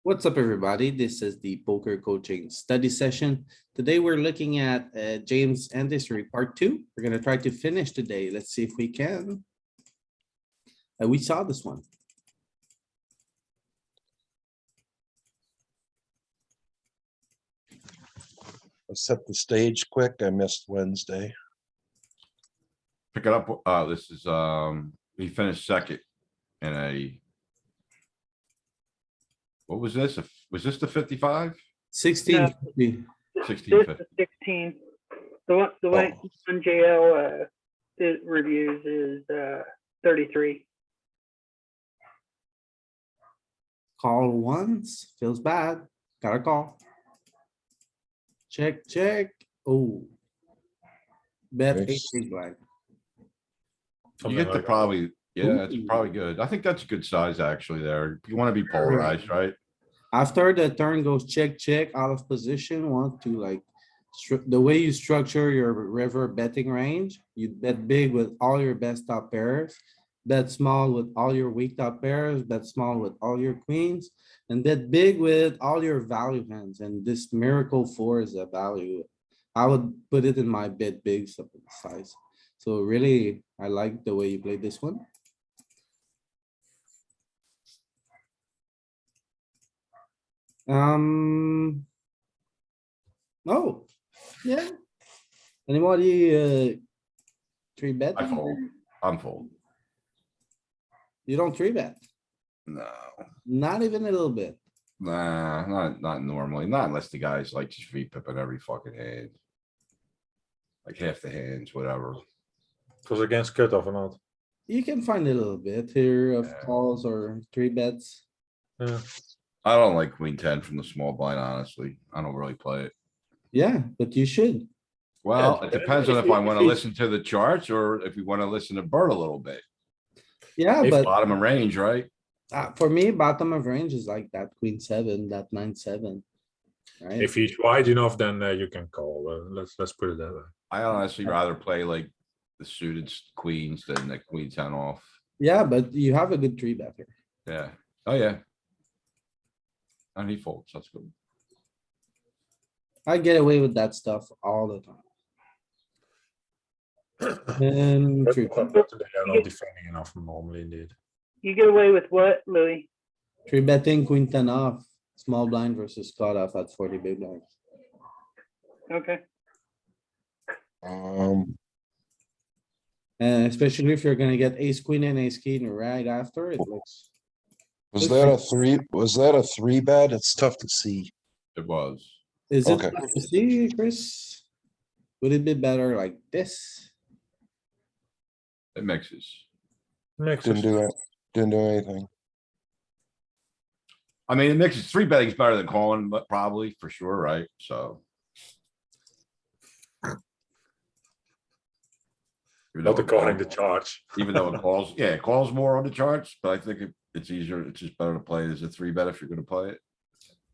What's up, everybody? This is the poker coaching study session. Today, we're looking at James and history part 2. We're gonna try to finish today. Let's see if we can. We saw this one. I'll set the stage quick. I missed Wednesday. Pick it up. This is, he finished second in a. What was this? Was this the 55? 16. This 16, is 16. The way on JL it reviews is 33. Call once, feels bad. Gotta call. Check, check. Oh. Bet eight Nice. big blind. You get to probably, yeah, it's probably good. I think that's a good size actually there. You wanna be polarized, right? After the turn goes check, check, out of position, want to like. The way you structure your river betting range, you bet big with all your best top pairs. Bet small with all your weak top pairs, bet small with all your queens, and bet big with all your value hands, and this miracle four is a value. I would put it in my bet big size. So really, I like the way you played this one. Oh, yeah. Anybody, three bet? I fold. I'm fold. You don't three bet, No, not even a little bit. nah, not normally, not unless the guy's like just V-pipping every fucking hand. Like half the hands, whatever. It was against cutoff or not? You can find a little bit here of Yeah. calls or three bets. Yeah. I don't like queen 10 from the small blind, honestly. I don't really play it. Yeah, but you should. Well, Yeah, it depends on if if I you- wanna if you- listen to the charts or if we wanna listen to Bert a little bit. Yeah, If but Bottom of range, right? for me, bottom of range is like that queen seven, that 9-7. Right? If he's wide enough, then you can call. Let's put it that way. I honestly rather play like the suited queens than the queen 10 off. Yeah, but you have a good three bet here. Yeah. Oh, yeah. And he folds. That's good. I get away with that stuff all the time. And But three, they are not defending enough normally, indeed. You get away with what, Louis? three betting queen 10 off, small blind versus cutoff at 40 big blinds. Okay. And especially if you're gonna get ace queen and ace king right after, it looks. Was that a three? Was that a three bet? It's tough to see. It was. Is it, Okay. tough to see, Chris? Would it be better like this? It mixes. Didn't do it. Didn't do anything. I mean, it mixes. Three betting's better than calling, but probably for sure, right? So. Even Not though it according to calls- charge. Even though it calls, yeah, it calls more on the charts, but I think it's easier. It's just better to play it as a three bet if you're gonna play it.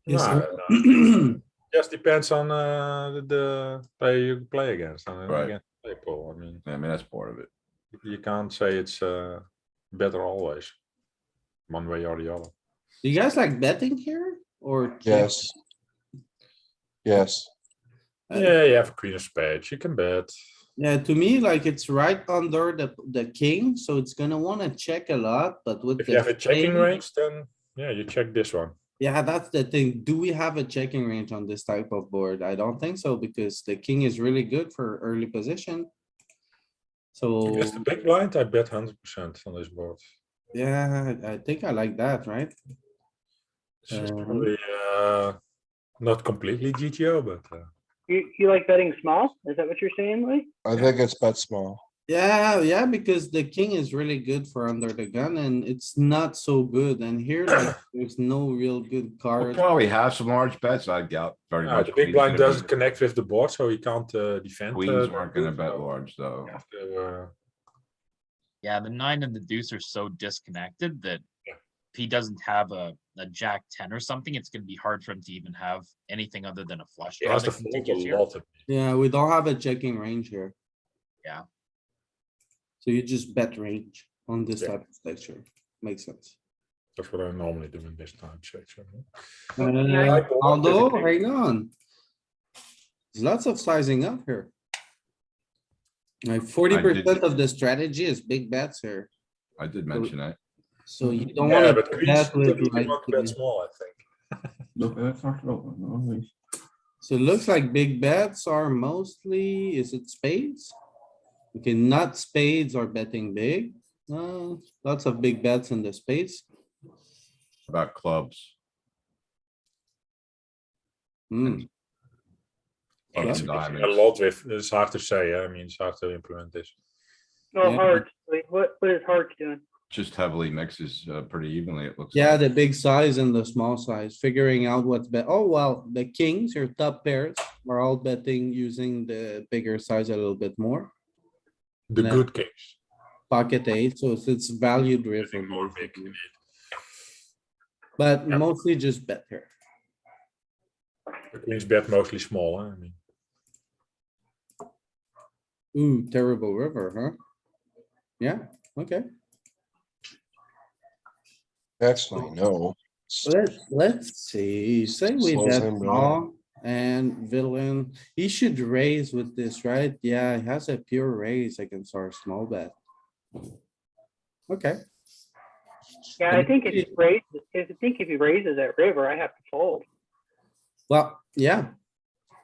Yes, No, sir. no. Just depends on the player you play against. Right. Against people. I mean, I mean, that's part of it. you can't say it's better always, one way or the other. Do you guys like betting here or? check? Yes. Yes. Yeah, you have a queen of spades. You can bet. Yeah, to me, like it's right under the king, so it's gonna wanna check a lot, but with. If you the have a checking king- range, then yeah, you check this one. Yeah, that's the thing. Do we have a checking range on this type of board? I don't think so, because the king is really good for early position. So, Against the big blind, I bet 100% on this board. yeah, I think I like that, right? This is Um, probably not completely GTO, but You like betting small? Is that what you're saying, Louis? I think it's bet small. Yeah, because the king is really good for under the gun and it's not so good. And here, like, there's no real good We'll card. probably have some large bets. I doubt very much. the big queens blind gonna doesn't be- connect with the board, so he can't defend. Queens that aren't gonna good, bet so large though. you have to, Yeah, the 9 and the deuce are so disconnected that Yeah. if he doesn't have a jack 10 or something, it's gonna be hard for him to even have anything other than a flush he draw has to that fold continues a here. lot. Yeah, we don't have a checking range here. Yeah. So you just bet range on this Yeah. type of structure. Makes sense. That's what I normally do in this time section. Although, hang on. There's lots of sizing up here. Like 40% of the strategy is big bets here. I did mention that. So you don't Yeah, wanna but do queens that with typically like. want to bet small, I think. So it looks like big bets are mostly, is it spades? Okay, not spades are betting big. Lots of big bets in the spades. About clubs. Hmm, Clubs It's and a diamonds. lot with, it's hard to say, I mean, it's hard to implement this. Oh, Yeah. hearts. Wait, what is hearts doing? Just heavily mixes pretty evenly, it looks yeah, like. the big size and the small size, figuring out what's bet. Oh, well, the kings, your top pairs, are all betting using the bigger size a little bit more. The Yeah. good kings. Pocket eight, so it's value I driven. think more big basically. indeed. But Yeah. mostly just bet here. The queens bet mostly small, I mean. Ooh, terrible river, huh? Yeah, okay. Actually, no. Let's see, say we Slows bet him down. small and villain, he should raise with this, right? Yeah, he has a pure raise against our small bet. Okay, Yeah, I think if he raises that river, I have to fold. well, yeah,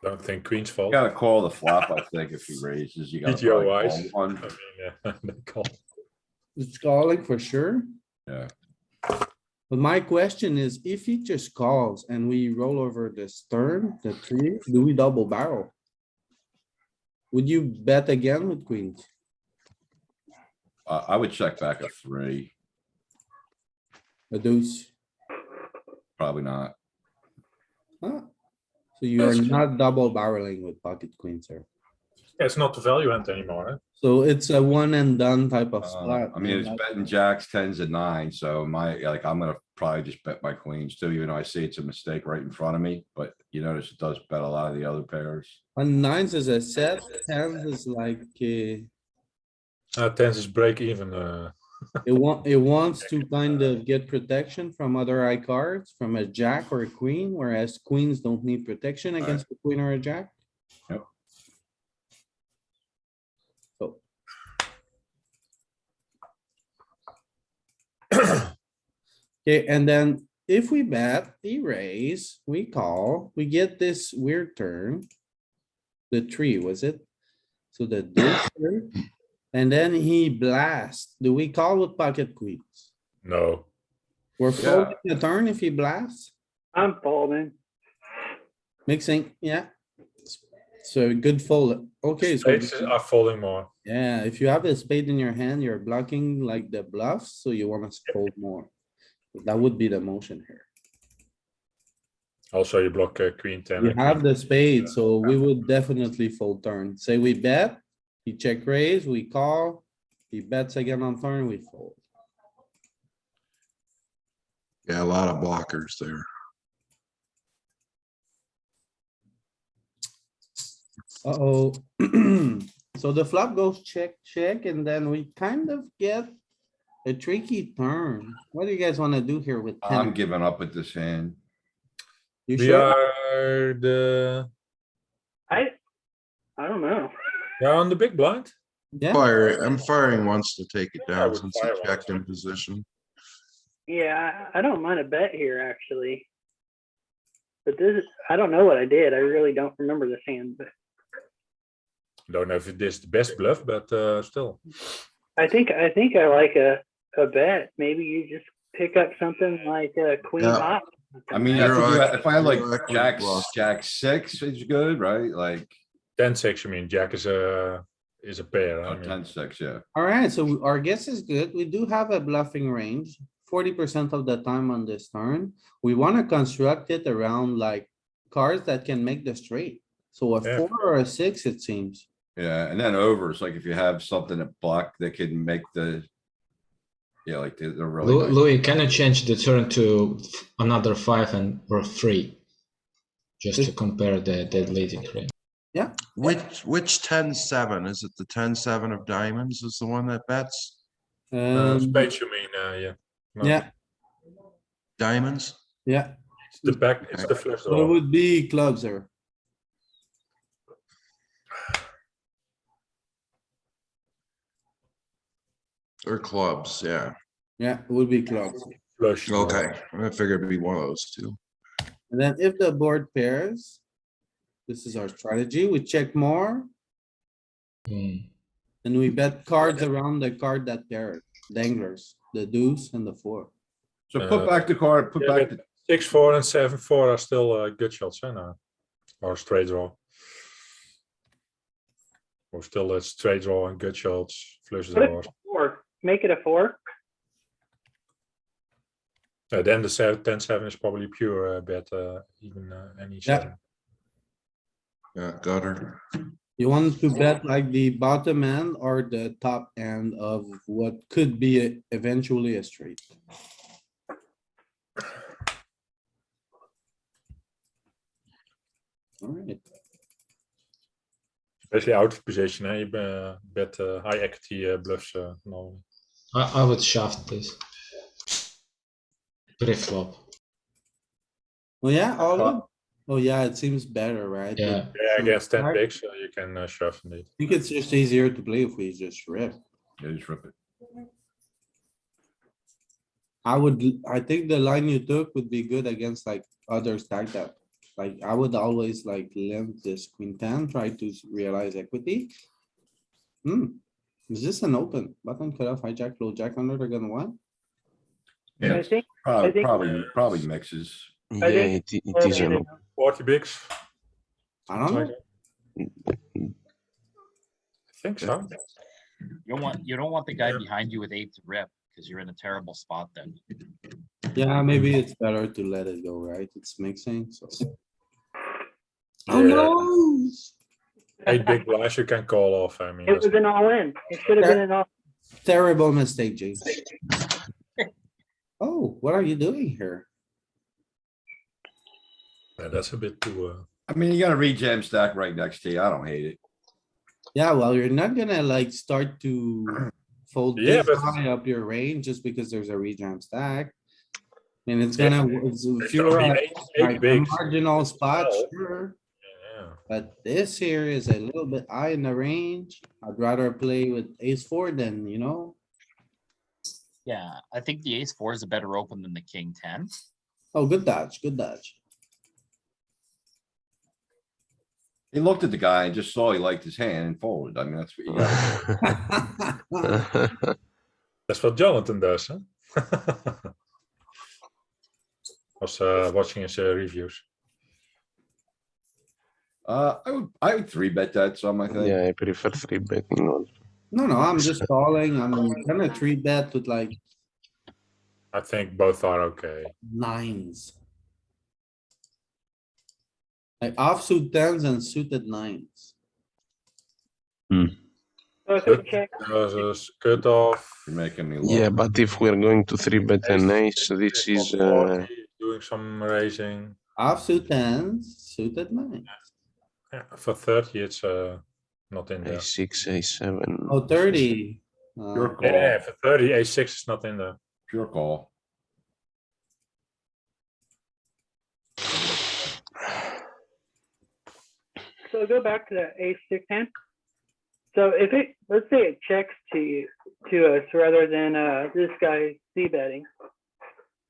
Don't think queens You fold. gotta call the flop, I think, if he raises, you gotta PTO probably wise, call I one. mean, they call. it's calling for sure. Yeah, But my question is, if he just calls and we roll over this turn, the three, do we double barrel? Would you bet again with queens? I would check back a 3, A deuce? probably not. Huh? So you are That's- not double barreling with pocket queens here. Yeah, it's not the value hand anymore, eh? So it's a one and done type of spot. I mean, man. it's betting jacks, tens and nines, so I'm gonna probably just bet my queens too, even though I see it's a mistake right in front of me, but you notice it does bet a lot of the other pairs. On nines is a set, tens is like, Tens is break even, it wants to kind of get protection from other high cards, from a jack or a queen, whereas queens don't need protection against a queen or a jack. Yep. So. Okay, and then if we bet, he raise, we call, we get this weird turn. The tree, was it? So the deuce here, and then he blasts. Do we call with pocket queens? no. We're Yeah. folding the turn if he blasts, I'm folding. mixing, yeah. So good fold. Okay, so Spades are folding more. yeah, if you have a spade in your hand, you're blocking like the bluffs, so you wanna fold more. That would be the motion here. Also, you block queen ten. We and have queen- the spade, so we would definitely fold turn. Say we bet, he check raise, we call, he bets again on turn, we fold. Yeah, a lot of blockers there. Uh-oh. So the flop goes check, check, and then we kind of get a tricky turn. What do you guys wanna do here with I'm 10? giving up with this hand. You We sure? are the, I don't know. yeah, on the big blind. Yeah, I'm firing once to take it Yeah, I down would since fire he checked once. in position. Yeah, I don't mind a bet here, actually. But this is, I don't know what I did. I really don't remember this hand, but Don't know if it is the best bluff, but still. I think I like a bet. Maybe you just pick up something like a queen Yeah. off. I mean, Zero if I had like zero equity jacks, bluff. jack 6 is good, right? Like 10-6, I mean, jack is a pair. I mean, 10-6, yeah. alright, so our guess is good. We do have a bluffing range, 40% of the time on this turn. We wanna construct it around like cards that can make the straight. So a Yeah. 4 or a 6, it seems. Yeah, and then overs, like if you have something that block that can make the. Yeah, like they're really nice. Louis, can you change the turn to another 5 and or 3? Just to compare the leading range. Which 10-7? Is it the 10-7 of diamonds is the one that bets? Um, spades, you mean, yeah. No. yeah, Diamonds? Yeah, It's the back, it's the flush so it draw. would be clubs there. Or clubs, yeah. Yeah, it would be clubs. Flush draw. Okay, I figured it'd be one of those two. And then if the board pairs, this is our strategy. We check more Hmm. and we bet cards around the card that pair, danglers, the deuce and the four. So put back the card, put Yeah, back but the, 6-4 and 7-4 are still good shots, now. Or straight draw. Or still a straight draw and good shots, flush Put it draws. 4. Make it a 4. Then the 10-7 is probably pure bet, even any Yeah. 7. Yeah, gutter. You want to bet like the bottom end or the top end of what could be eventually a straight. Alright, Especially out of position, you bet high equity bluffs normally. I would shove this. Pre-flop. well, yeah, all in. Oh, yeah, it seems better, right? Yeah. Yeah, against 10 I bigs, you can shove indeed. think it's just easier to play if we just rip. yeah, just rip it. I think the line you took would be good against like other stack that. Like, I would always like limp this queen ten, try to realize equity. Is this an open button cutoff hijack, low jack under the gun one? Yeah, I it's think, probably, think- probably mixes. Yeah, think- it is an 40 bigs. I don't something know. like that. I think so. You don't want the guy Yeah. behind you with 8 to rip, because you're in a terrible spot then. Yeah, maybe it's better to let it go, right? It's mixing, so. Oh Yeah. no! 8 big blinds you can call off, I mean. it was an all-in. It should have been an all. Terrible mistake, James. Oh, what are you doing here? That's a bit too. I mean, you got a rejam stack right next to you. I don't hate it. Yeah, well, you're not gonna like start to fold Yeah, this but- high up your range just because there's a rejam stack. And it's Yeah, gonna, if It's you're only at 8 like a bigs. marginal spot, Well. sure. Yeah. But this here is a little bit high in the range. I'd rather play with ace four than, you know, Yeah, I think the ace 4 is a better open than the king 10. oh, good dodge, good dodge. He looked at the guy and just saw he liked his hand and folded. I mean, that's what you got. That's what Jonathan does, huh? Was watching his reviews. I would 3-bet that some, I think. Yeah, I prefer 3-betting also. No, no, I'm just calling. I'm gonna 3-bet with like I think both are okay. nines. Like offsuit tens and suited nines. So if it checks, There's cutoff. You're making me Yeah, look. but if we're going to 3-bet an ace, this is 40, doing some raising. Offsuit tens, suited nines. Yeah, for 30, it's not in there. a6, a7. Oh, 30. Pure Uh, call, Yeah, for 30, a6 is not in there. pure call. so go back to the ace 6 hand. So if it, let's say it checks to us rather than this guy c-betting.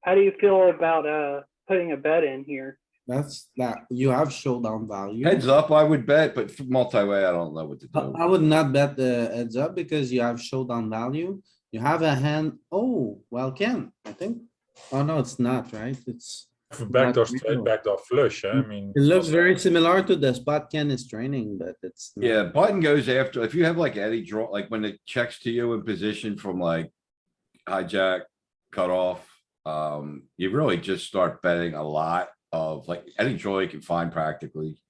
How do you feel about putting a bet in here? That's that, you have showdown value. Heads up, I would bet, but for multi-way, I don't know what to do. I would not bet the heads up because you have showdown value. You have a hand, oh, well, Ken, I think. Oh, no, it's not, right? It's, Backdoor Not straight, real. backdoor flush, I mean. it looks very similar to the spot Ken is training, but it's. not. Yeah, button goes after, if you have like Eddie draw, like when it checks to you in position from like hijack, cutoff, you really just start betting a lot of like any draw you can find practically.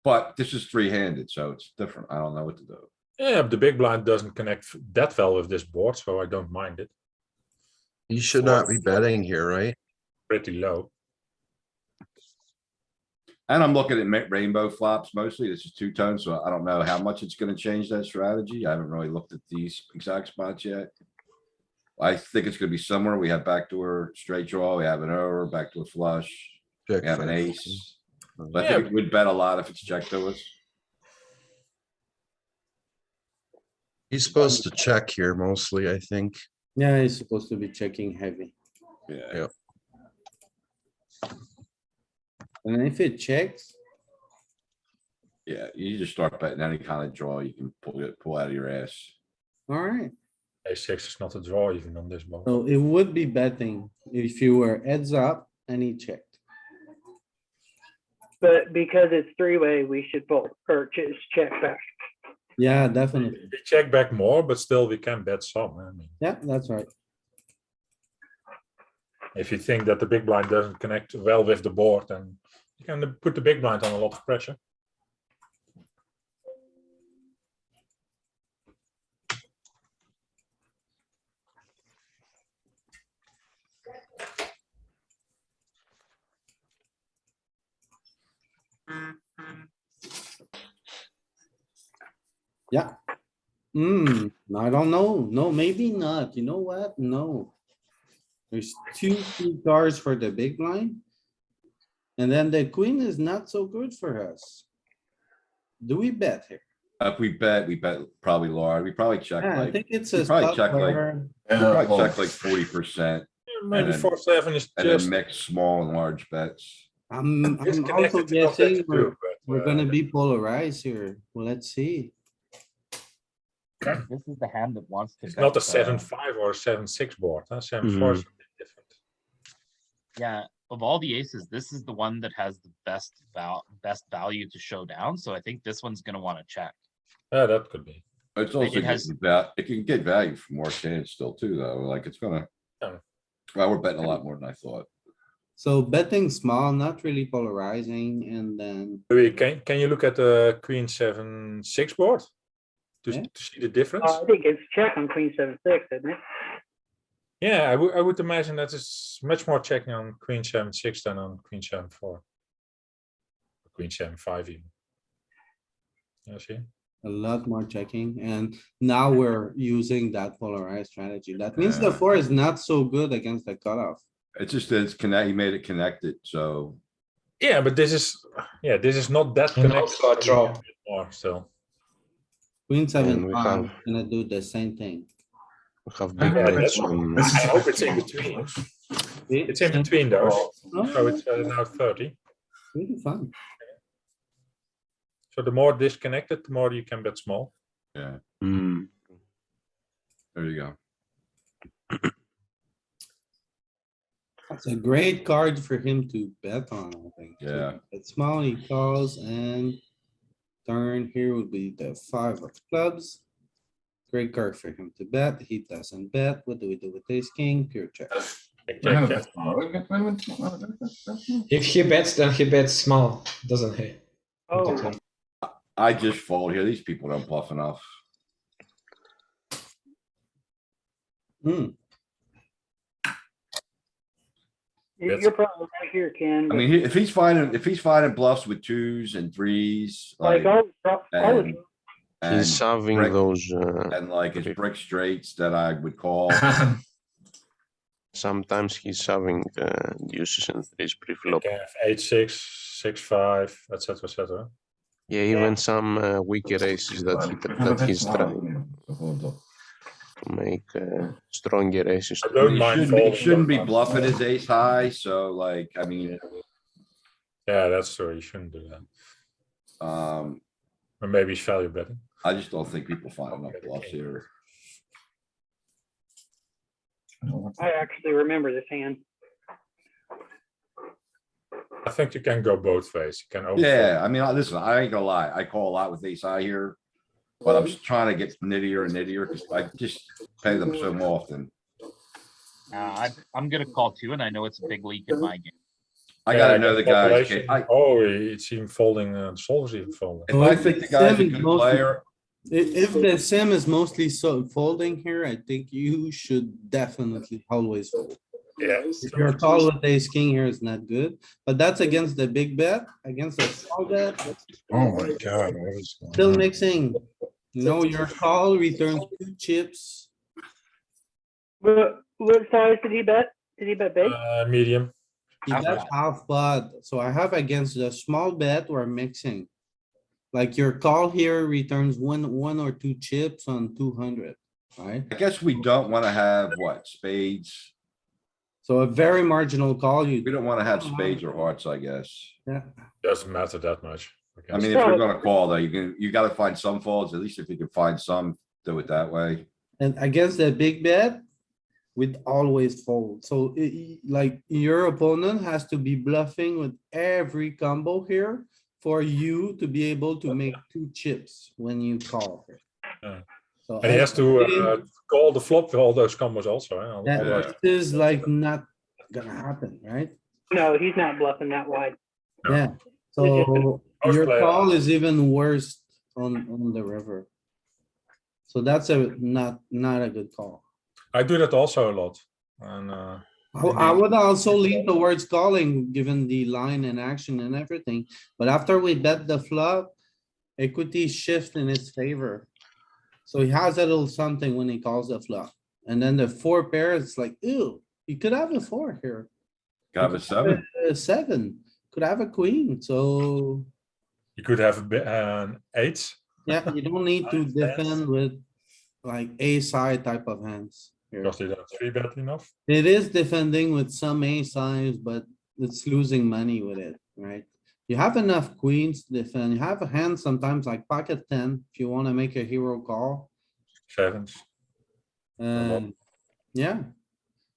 But this is 3-handed, so it's different. I don't know what to do. Yeah, the big blind doesn't connect that well with this board, so I don't mind it. You should not be betting here, right? Pretty low. And I'm looking at rainbow flops mostly. This is two-tone, so I don't know how much it's gonna change that strategy. I haven't really looked at these exact spots yet. I think it's gonna be somewhere. We have backdoor straight draw, we have an over, backdoor flush, Jack we have an five. ace. But I think it would bet a lot if it's checked to us. He's supposed to check here mostly, I think. Yeah, he's supposed to be checking heavy. Yeah, And if it checks, yeah, you just start betting any kind of draw you can pull out of your ass. alright. A6 is not a draw even on this board. So it would be betting if you were heads up and he checked. But because it's three-way, we should fold or just check back. Yeah, definitely. We check back more, but still we can bet some. I mean, Yeah, that's right. if you think that the big blind doesn't connect well with the board, then you can put the big blind on a lot of pressure. Yeah. I don't know. No, maybe not. You know what? No. There's two key cards for the big blind. And then the queen is not so good for us. Do we bet here? If we bet probably large. We probably check Yeah, I like, think it's we a probably spot check like, where we probably check like 40%. Maybe then- 4-7 is And then just mix small and large bets. I'm also disconnected to guessing context too, but, we're gonna be polarized here. Well, let's see. This is the hand that wants to. It's bet, not a 7-5 or a 7-6 board. 7-4 is a bit different. Yeah, of all the aces, this is the one that has the best value to show down. So I think this one's gonna want to check. Yeah, that could be. It's also, has- it can get value from more hands still too, though. Like it's gonna. Yeah. Well, we're betting a lot more than I thought. So betting small, not really polarizing, and then, Can you look at the Queen 7-6 board to, Yeah. to see the difference? I think it's check on queen 7-6, isn't it? Yeah, I would imagine that is much more checking on Queen 7-6 than on Queen 7-4. Or Queen 7-5 even. Yeah, see? a lot more checking, and now we're using that polarized strategy. That means the Yeah. 4 is not so good against the cutoff. It's just that it's connect, he made it connected, so. Yeah, but this is not that And connected. also a draw. A bit more still. Queen 7-5 we have- gonna do the same thing. We have big Yeah, bets that's- on. I hope it's in between. It's in between those. So it's now 30. Really fun. So the more disconnected, the more you can bet small. Yeah, Mm, there you go. It's a great card for him to bet on, I think. Yeah. It's small, he calls, and turn here would be the 5 of clubs. Great card for him to bet. He doesn't bet. What do we do with ace king? Pure check. Check, check, check. If he bets, then he bets small, doesn't he? Oh, I just fold here. These people don't bluff enough. Hmm, you're probably right here, Ken. I but mean, if he's finding bluffs with 2s and 3s, like like, all and, He's and having brick- those, and like his brick straights that I would call. sometimes he's having deuces and threes You pre-flop. can have 8-6, 6-5, etc. etc. Yeah, even some weaker aces that he's trying to make stronger aces. I don't He mind shouldn't, he folding shouldn't be sometimes. bluffing his ace high, so like, I mean, Yeah, that's true. You shouldn't do that. Or maybe he's value betting. I just don't think people find enough bluffs here. I actually remember this hand. I think you can go both ways. You can open. Yeah, I mean, listen, I ain't gonna lie. I call a lot with ace high here. But I'm just trying to get nittier and nittier because I just pay them so often. I'm gonna call too, and I know it's a big leak in my game. I gotta know the guys. Population. Oh, it's even folding. The solver's even folding. If I think the guy's a Sim good mostly- player, If the sim is mostly so folding here, I think you should definitely always fold. Yeah. If your call with ace king here is not good, but that's against the big bet, against the small bet, Oh my god. What is going still on? mixing. You know, your call returns 2 chips. What size did he bet? Did he bet big? Medium. He bet half pot, so I have against the small bet, we're mixing. Like your call here returns one or two chips on 200, right? I guess we don't wanna have what, spades? So a very marginal call, We you, don't wanna have spades or hearts, I guess. yeah, Doesn't matter that much. I mean, if you're gonna call though, you gotta find some folds, at least if you can find some, do it that way. and against the big bet, we'd always fold. So like your opponent has to be bluffing with every combo here for you to be able to make two chips when you call here. Yeah. So And he has to I- call the flop with all those combos also. Eh? Yeah, Otherwise, this is like not gonna happen, right? No, he's not bluffing that wide. No. Yeah, so Most your players- call is even worse on the river. So that's not a good call. I do that also a lot. And I would also lean towards calling, given the line and action and everything, but after we bet the flop, equity shift in his favor. So he has a little something when he calls the flop, and then the four pairs, it's like, ew, you could have a four here. Got a seven. A seven, could have a queen, so, you could have an 8. yeah, you don't need to Nine, ten. defend with like a side type of hands here. Because they don't 3-bet enough. It is defending with some a size, but it's losing money with it, right? You have enough queens to defend. You have a hand sometimes like pocket 10, if you wanna make a hero call. 7s. lot. Yeah,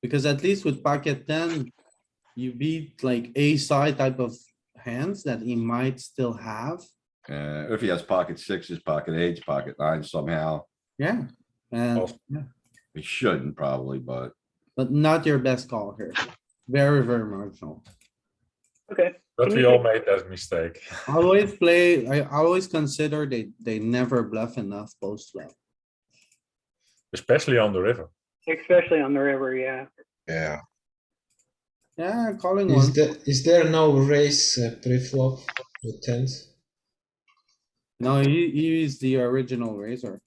because at least with pocket 10, you beat like a side type of hands that he might still have. If he has pocket sixes, pocket eights, pocket nines somehow, Yeah, and, Also- yeah, he shouldn't probably, but but not your best call here. Very, very marginal. Okay. But Can we you all take- made that mistake. I always consider they never bluff enough post flop. Especially on the river. Especially on the river, yeah. Yeah, Yeah, calling one. Is there no raise pre-flop with tens? No, he is the original razor.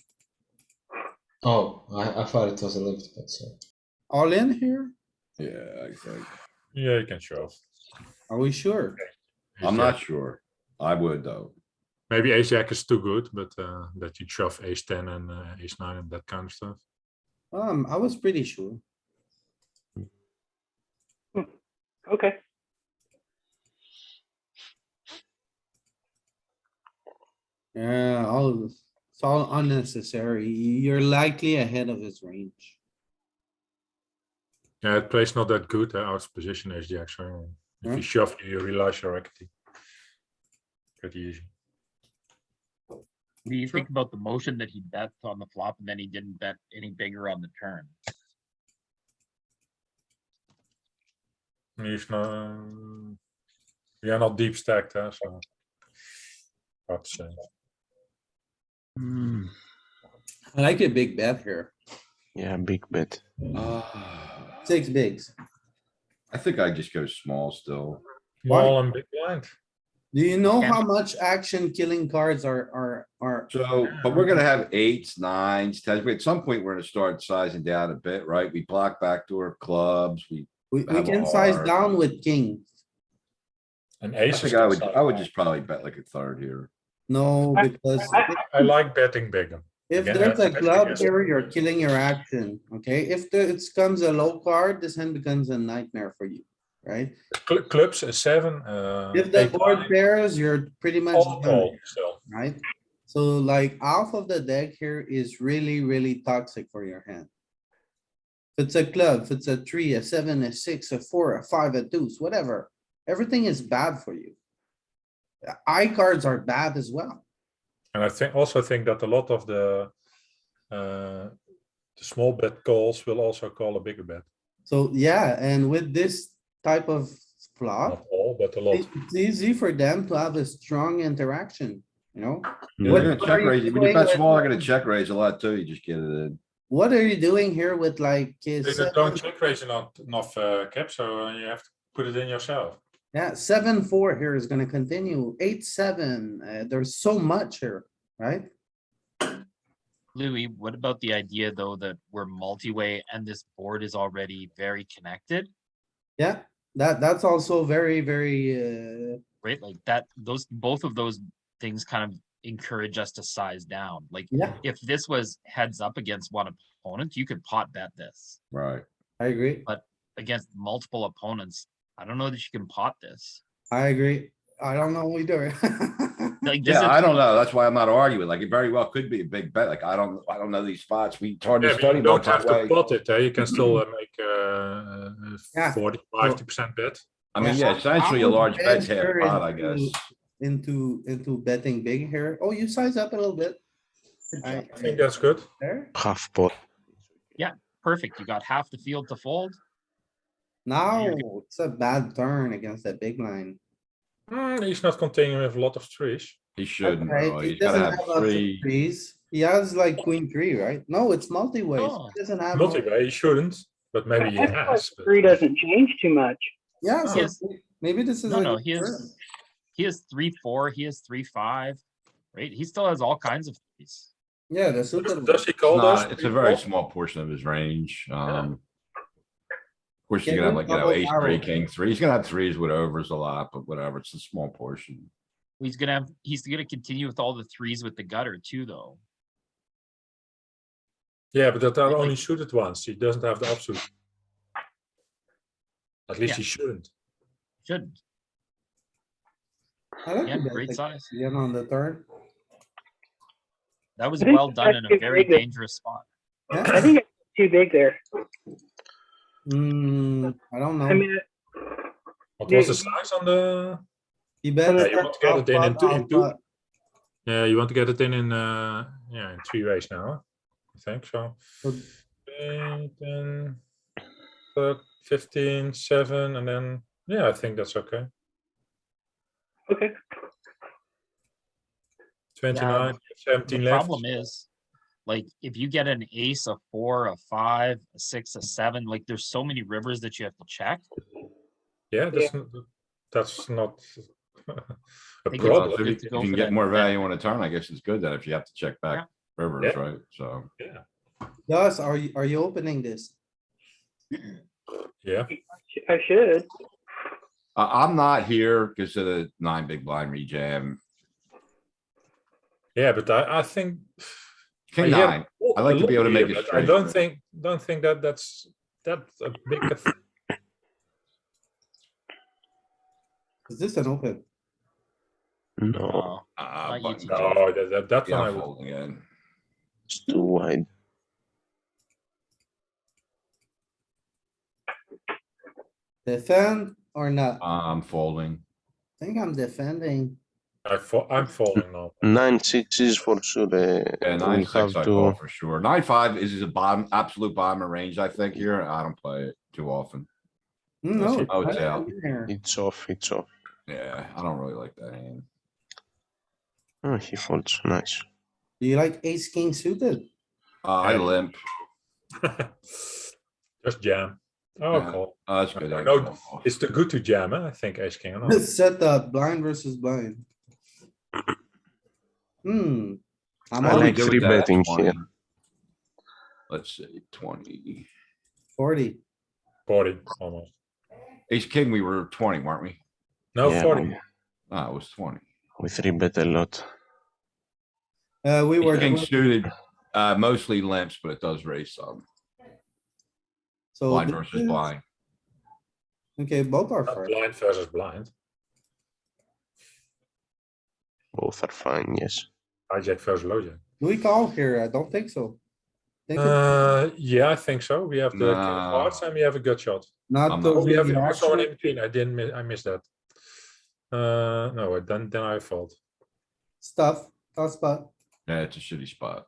Oh, I thought it was a limit, but so. All in here? yeah, I think. Yeah, you can shove. Are we sure? I'm Ace not jack. sure. I would though. Maybe ace jack is too good, but that you shove ace 10 and ace 9 and that kind of stuff. I was pretty sure. Okay. Yeah, it's all unnecessary. You're likely ahead of his range. Yeah, it plays not that good out of position ace jack. So if Yeah. you shove, you realize your equity. Pretty easy. What do you think about the motion that he bet on the flop and then he didn't bet any bigger on the turn? He's not. We are not deep stacked, so hard to say. I like a big bet here. Yeah, big bet. Six bigs. I think I just go small still. Small and big blind. Do you know Yeah. how much action killing cards are? So, but we're gonna have eights, nines, tens. At some point, we're gonna start sizing down a bit, right? We block backdoor clubs. We have a can size heart. down with kings. And I ace. think I would just probably bet like a third here. No, because I like betting bigger. if Again, there's a that's club because- here, you're killing your action, okay? If it comes a low card, this hand becomes a nightmare for you, right? Clubs a 7. If the eight, board nine, pairs, you're pretty much all done, call still. right? So like half of the deck here is really, really toxic for your hand. If it's a club, if it's a 3, a 7, a 6, a 4, a 5, a deuce, whatever, everything is bad for you. Eye cards are bad as well. And I think that a lot of the small bet calls will also call a bigger bet. So yeah, and with this type of flop, Not all, but a lot. it's easy for them to have a strong interaction, you know? Yeah, What- they're gonna what are check you raise. When you doing bet with- small, they're gonna check raise a lot too. You just get it in. What are you doing here with like? They seven- don't check raise enough cap, so you have to put it in yourself. Yeah, 7-4 here is gonna continue, 8-7, there's so much here, right? Louis, what about the idea though that we're multi-way and this board is already very connected, Yeah, that's also very, right? Like that, both of those things kind of encourage us to size down. Like yeah, if this was heads up against one opponent, you could pot bet this. Right. I agree. But against multiple opponents, I don't know that you can pot this. I agree. I don't know either. Like this Yeah, is I don't know. That's why I'm not arguing. Like, it very well could be a big bet. Like, I don't know these spots. It's hard Yeah, to but study you don't have multi-way. to pot it. You can still make Yeah. 40-50% bet. I mean, Yeah, yeah, essentially I a would large bet's half venture pot, I guess. Into betting big here. Oh, you size up a little bit. I think that's good. There. Half pot. perfect. You got half the field to fold. Now it's a bad turn against that big line. He's not continuing with a lot of trees. He shouldn't, Right, really. he He's gotta doesn't have have lots of three. threes. He has like queen three, right? No, it's multi-way. so Oh. He doesn't have. Multi-way, he shouldn't, but maybe he That's why has. but- three doesn't change too much. Yeah, so Yes. maybe this is. No, a no, good he turn. has 3-4, he has 3-5, right? He still has all kinds of threes. Yeah, the suited. Does he call those? It's a very 3-4? small portion of his range. Of course, Yeah, you're gonna have like, double ace three, barrel. king three. He's gonna have threes with overs a lot, but whatever. It's a small portion. He's gonna continue with all the threes with the gutter too, though. Yeah, but that are Like- only suited ones. He doesn't have the offsuit. At least Yeah. he shouldn't. Shouldn't. I like Yeah, the great bet size. again on the turn. That was I think well done in that's a very too big. dangerous spot. Yeah, I think it's too big there. I don't know. I mean, What was the Yeah. size on the? He bet. Yeah, you want to get it in two- in two? Pot. Yeah, you want to get it in in 3 ways now. I think so. So- 10, 15, 7, and then yeah, I think that's okay. okay. 29, 17 The left. problem is, like, if you get an ace, a 4, a 5, a 6, a 7, like, there's so many rivers that you have to check. Yeah, that's not a think it's Well, problem. if you good to go can for get that more bet. value on a turn, I guess it's good that if you have to check back rivers, Yeah. right? So. Yeah, Gus, are you opening this? yeah. I should. I'm not here because of the 9 big blind rejam. Yeah, but I think King I hear 9. a I like to be able to lot make here, it but I straight. don't think that's a big. Is this an open? No, Not Button UTG. call. No, that Yeah, one I I'm would. folding in. it's too wide. Defend or not? I'm folding. I think I'm defending. I'm falling now. 9-6 is for sure. Yeah, We 9-6 have I call to. for sure. 9-5 is a bottom, absolute bottom of range, I think here. I don't play it too often. No. Oh, it's I out. am here. It's off. It's off. Yeah, I don't really like that hand. Oh, he folds. Nice. Do you like ace king suited? I Yeah. limp. Just jam. Oh, Yeah. call. That's good. I No, can call off. it's too good to jam. I think ace king. or not. Set up blind versus blind. I'm I What do we on like do with three that at betting 20? here. Let's see, 20. 40. 40 almost. Ace king, we were 20, weren't we? No, Yeah, 40. Ah, it was 20. we 3-bet a lot. We were Ace king doing, suited, mostly limps, but it does raise some. so. Blind this versus is- blind. Okay, both are Not first. blind versus blind. Both are fine. Yes. Hijack versus low jack. Do we call here? I don't think so. Think it's Yeah, I think so. We have the king of Nah. hearts and we have a gut shot. not I'm to not- Oh, we have the also one action. in between. I missed that. No, then I fold. Stuff, tough spot. Yeah, it's a shitty spot.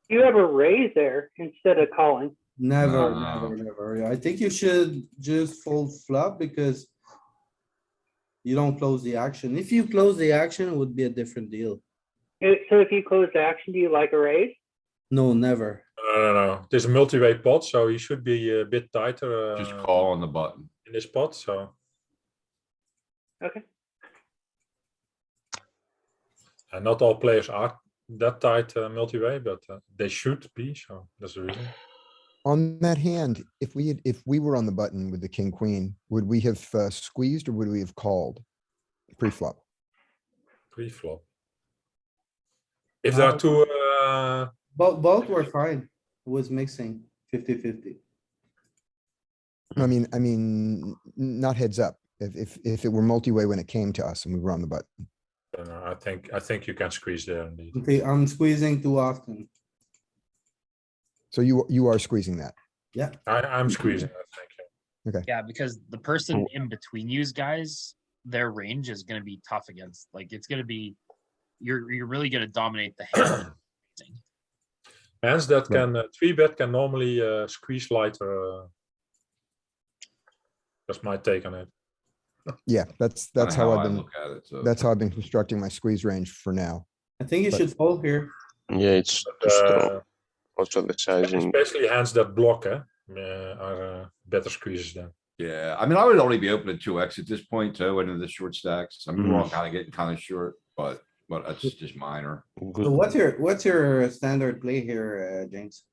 You have a raise there instead of calling. Never, No. never. I think you should just fold flop because you don't close the action. If you close the action, it would be a different deal. So if you close the action, do you like a raise? No, never. No. There's a multi-way pot, so he should be a bit tighter Just call on the button. in this pot. So Okay. not all players are that tight multi-way, but they should be, so that's the reason. On that hand, if we were on the button with the king, queen, would we have squeezed or would we have called pre-flop? Pre-flop. If there are two, Both were fine. It was mixing 50-50. I mean, not heads up. If it were multi-way when it came to us and we were on the button. I think you can squeeze there indeed. Okay, I'm squeezing too often. So you are squeezing that. Yeah, I'm squeezing, I think. Yeah, because the person in between you guys, their range is gonna be tough against, like, it's gonna be, you're really gonna dominate the hand. Hands that can, 3-bet can normally squeeze lighter. That's my take on it. Yeah, that's Kinda how I've I been, look at it, so. that's how I've been constructing my squeeze range for now. I think you But- should fold here. Yeah, it's too strong. Also the sizing. Especially hands that block, are better squeezes than. Yeah, I mean, I would only be open to 2x at this point too, into the short stacks. I mean, we're all kind of getting kind of short, but that's just minor. So Good. what's your standard play here, James?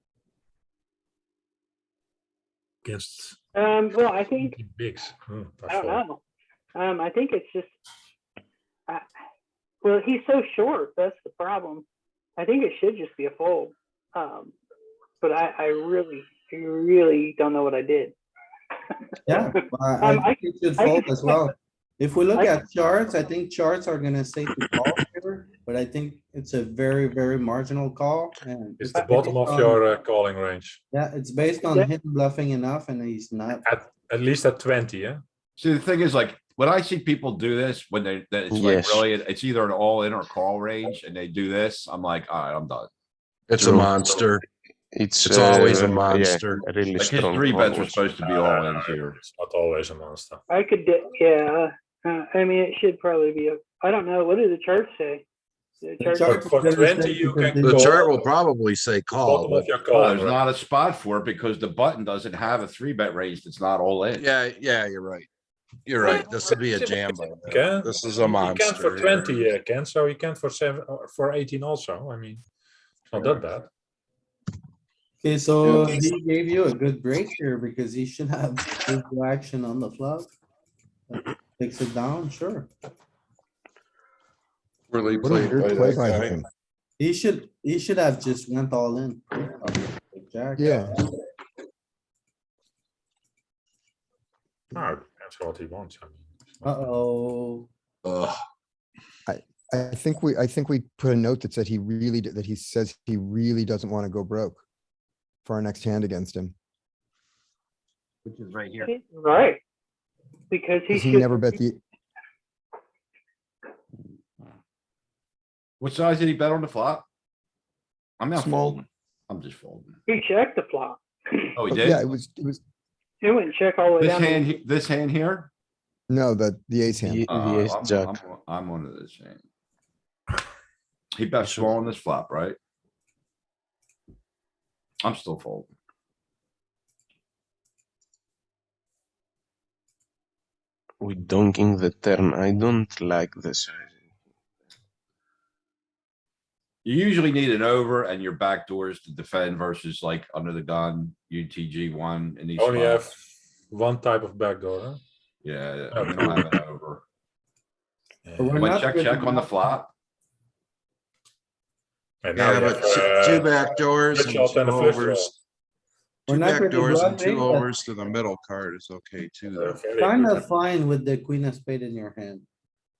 Against Well, I think, bigs. I don't know. I think it's just, well, he's so short. That's the problem. I think it should just be a fold. But I really don't know what I did. Yeah, I think you should I fold can- as well. If we look I- at charts, I think charts are gonna say to call here, but I think it's a very, very marginal call and. It's the bottom based of on- your calling range. Yeah, it's based on Yeah. him bluffing enough and he's not. At least at 20, yeah. See, the thing is, like, when I see people do this, when that it's like Yes. really, it's either an all in or call range and they do this, I'm like, alright, I'm done. It's a True. monster. It's It's always a yeah, monster. really Like his strong. 3-bets are almost. supposed to be all in here. It's not always a monster. I could, yeah. I mean, it should probably be a, I don't know. What do the charts say? The The charts chart- For 20, you can The call. chart will probably say call, Bottom but of your Oh, calling there's range. not a spot for it because the button doesn't have a 3-bet range that's not all in. yeah, you're right. You're right. This would be a jam. by then. Ken, This is a You can't monster. for 20, Ken, so you can for 7 or for 18 also. I mean, it's not that bad. Okay, so he gave you a good break here because he should have good action on the flop. Takes it down, sure. Really What a played weird by play that by guy. him. He should have just went all in. Jack. Yeah, No, that's what he wants. I mean, it's not- Uh-oh. Ugh. I think we put a note that said that he says he really doesn't want to go broke for our next hand against him. Which is right here. Right. Because he 'Cause he should, never bet the, What size did he bet on the flop? I'm not Small. folding. I'm just folding. he checked the flop. Oh, he yeah, did? it was, He wouldn't check all the way This down. to- hand, this hand here? no, the ace hand. The ace jack. I'm onto this hand. He bet small on this flop, right? I'm still folding. With donking the turn, I don't like the sizing. You usually need an over and your back doors to defend versus like under the gun, UTG 1 in these Only have spots. one type of backdoor, huh? Yeah, we don't have an over. Yeah. But we're Went not check, good check on the enough. flop. And now Yeah, you but have, two back doors flush and shot two and a flush overs. draw. We're Two not back really doors and two bluffing, but overs to the middle card is okay too, though. very Kind good. of fine with the queen of spade in your hand.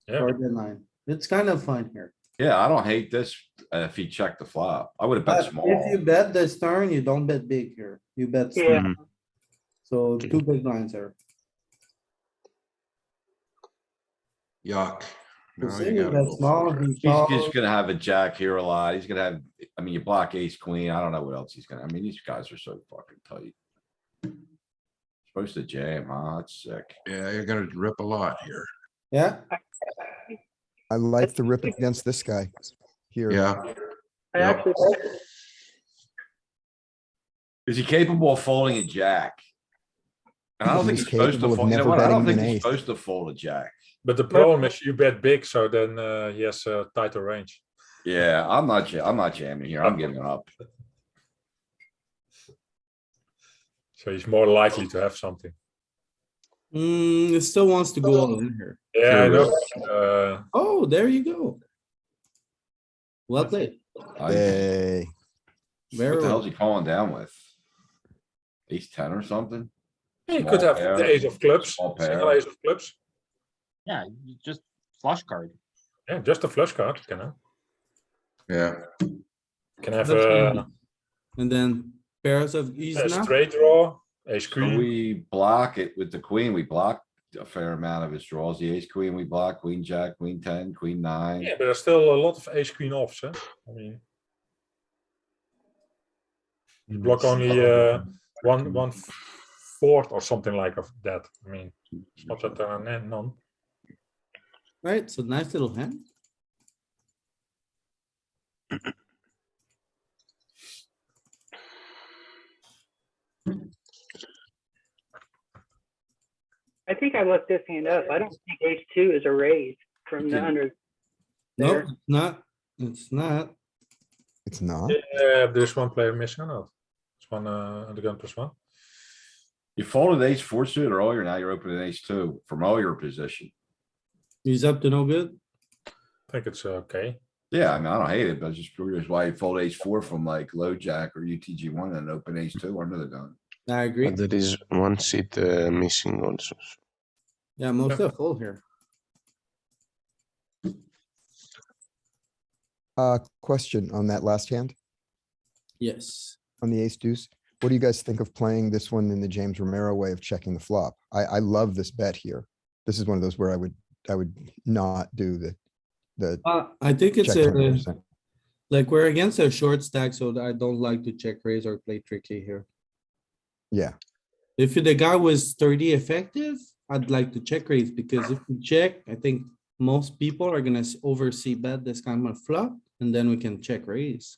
Yeah. Or the nine. It's kind of fine here. Yeah, I don't hate this if he checked the flop. I would have bet But if small. you bet this turn, you don't bet big here. You bet Yeah. small. So two big blinds there. Yuck. So Now say you you gotta bet go small, for it. he He's calls. just gonna have a jack here a lot. He's gonna have, I mean, you block ace queen. I don't know what else he's gonna, I mean, these guys are so fucking tight. Supposed to jam, huh? That's sick. Yeah, you're gonna rip a lot here. Yeah, I like the rip against this guy here. Yeah, I Yep. actually, Is he capable of folding a jack? And I don't think He's he's supposed to capable of fold, you know never what? I don't betting think an he's ace. supposed to fold a jack. But the problem is you bet big, so then he has a tighter range. Yeah, I'm not jamming here. I'm giving up. So he's more likely to have something. It still wants to go all in here. Yeah, I know. Oh, there you go. Well played. Yay. Very What the well. hell's he calling down with? Ace ten or something? He Small could have pair, the ace of clubs, small single pair. ace of clubs. Yeah, just flush card. Yeah, just a flush card, can I? Yeah. Can have That's a fine. And then pairs of these now. straight draw, ace So queen. we block it with the queen. We block a fair amount of his draws. The ace queen, we block queen, jack, queen ten, queen nine. Yeah, but there's still a lot of ace queen offs, huh? I mean, you block only one fourth or something like of that. I mean, it's not that there are none. Right, so nice little hand. I think I looked this hand up. I don't think ace two is a raise from the can- under. No, There. it's not. It's not. It's not. Yeah, there's one player missing or not. It's one on the gun +1. You folded ace four suited earlier. Now you're opening ace two from all your position. He's up to no good. I think it's okay. Yeah, I mean, I don't hate it, but it's just curious why you fold ace four from like low jack or UTG one and open ace two under the gun. I agree. But there is one seat missing also. Yeah, most of full here. Question on that last hand, Yes. on the ace deuce. What do you guys think of playing this one in the James Romero way of checking the flop? I love this bet here. This is one of those where I would not do the I think it's check a, 100%. like we're against a short stack, so I don't like to check raise or play tricky here. Yeah, If the guy was 30 effective, I'd like to check raise because if we check, I think most people are gonna oversee bet this kind of flop and then we can check raise.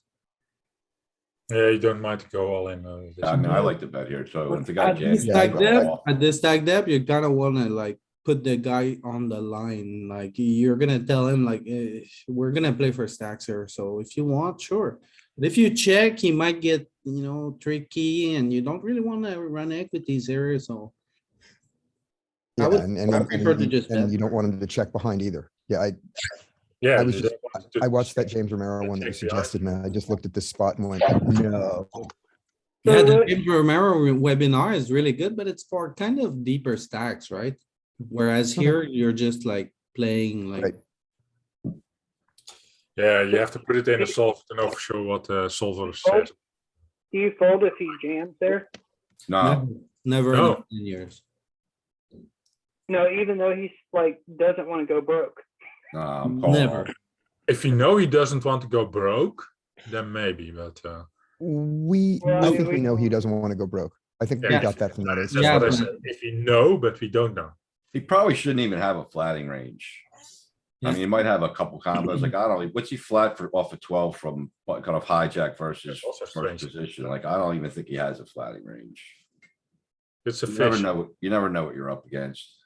Yeah, you don't mind to go all in. I mean, I like the bet here, so if the guy At jams. this you stack go depth, off. at this stack depth, you kinda wanna like put the guy on the line, like you're gonna tell him like, we're gonna play for stacks here, so if you want, sure. But if you check, he might get, tricky and you don't really wanna run equities here, so. I yeah, would and prefer to just bet. you don't want him to check behind either. Yeah, Yeah, I was you just, don't want to I watched that James Romero one that you suggested, man. I just looked at this spot and went, no. Yeah, the So, James Romero webinar is really good, but it's for kind of deeper stacks, right? Whereas here, you're just like playing like, Right. Yeah, you have to put it in a solver to know for sure what the solver says. do you fold if he jams there? No, never in No. 10 years. No, even though he's like, doesn't want to go broke. no, I'm calling Never. off. If you know he doesn't want to go broke, then maybe, but I Well, think we we- know he doesn't want to go broke. I think we Yeah. got that from that. that's ace. Yeah, what I but- said. If you know, but we don't know. He probably shouldn't even have a flatting range. I Yeah. mean, he might have a couple combos, like, I don't, what's he flat for off of 12 from what kind of hijack versus That's also first strange. position? Like, I don't even think he has a flatting range. It's a You never fish. you never know what you're up against.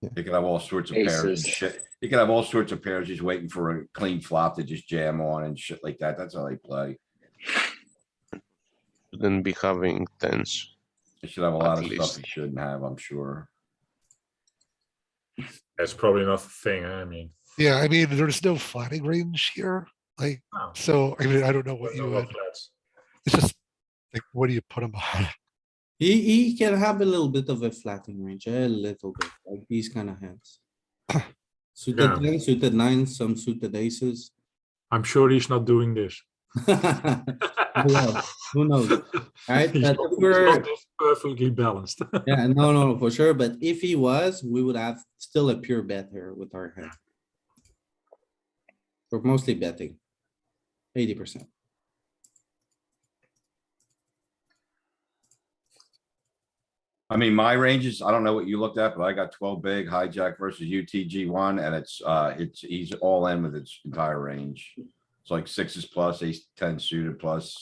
Yeah. You could have all sorts of pairs and Aces. shit. You could have all sorts of pairs just waiting for a clean flop to just jam on and shit like that. That's how they play. Shouldn't be having tens. He should have a lot At of stuff he least. shouldn't have, I'm sure. That's probably not the thing, I mean. Yeah, I mean, there's no flatting range here. Like, No. so, I mean, I don't know what Don't you know what would, flats. it's just, like, what do you put him behind? He can have a little bit of a flattening range, a little bit, like these kind of hands. Suited Yeah. 10, suited 9s, some suited aces. I'm sure he's not doing this. Well, who knows, right? He's But not- if he's we're, not perfectly balanced. yeah, no, for sure, but if he was, we would have still a pure bet here with our hand. We're mostly betting. 80%. I mean, my ranges, I don't know what you looked at, but I got 12 big hijack versus UTG one and he's all in with its entire range. It's like sixes plus, ace 10 suited plus.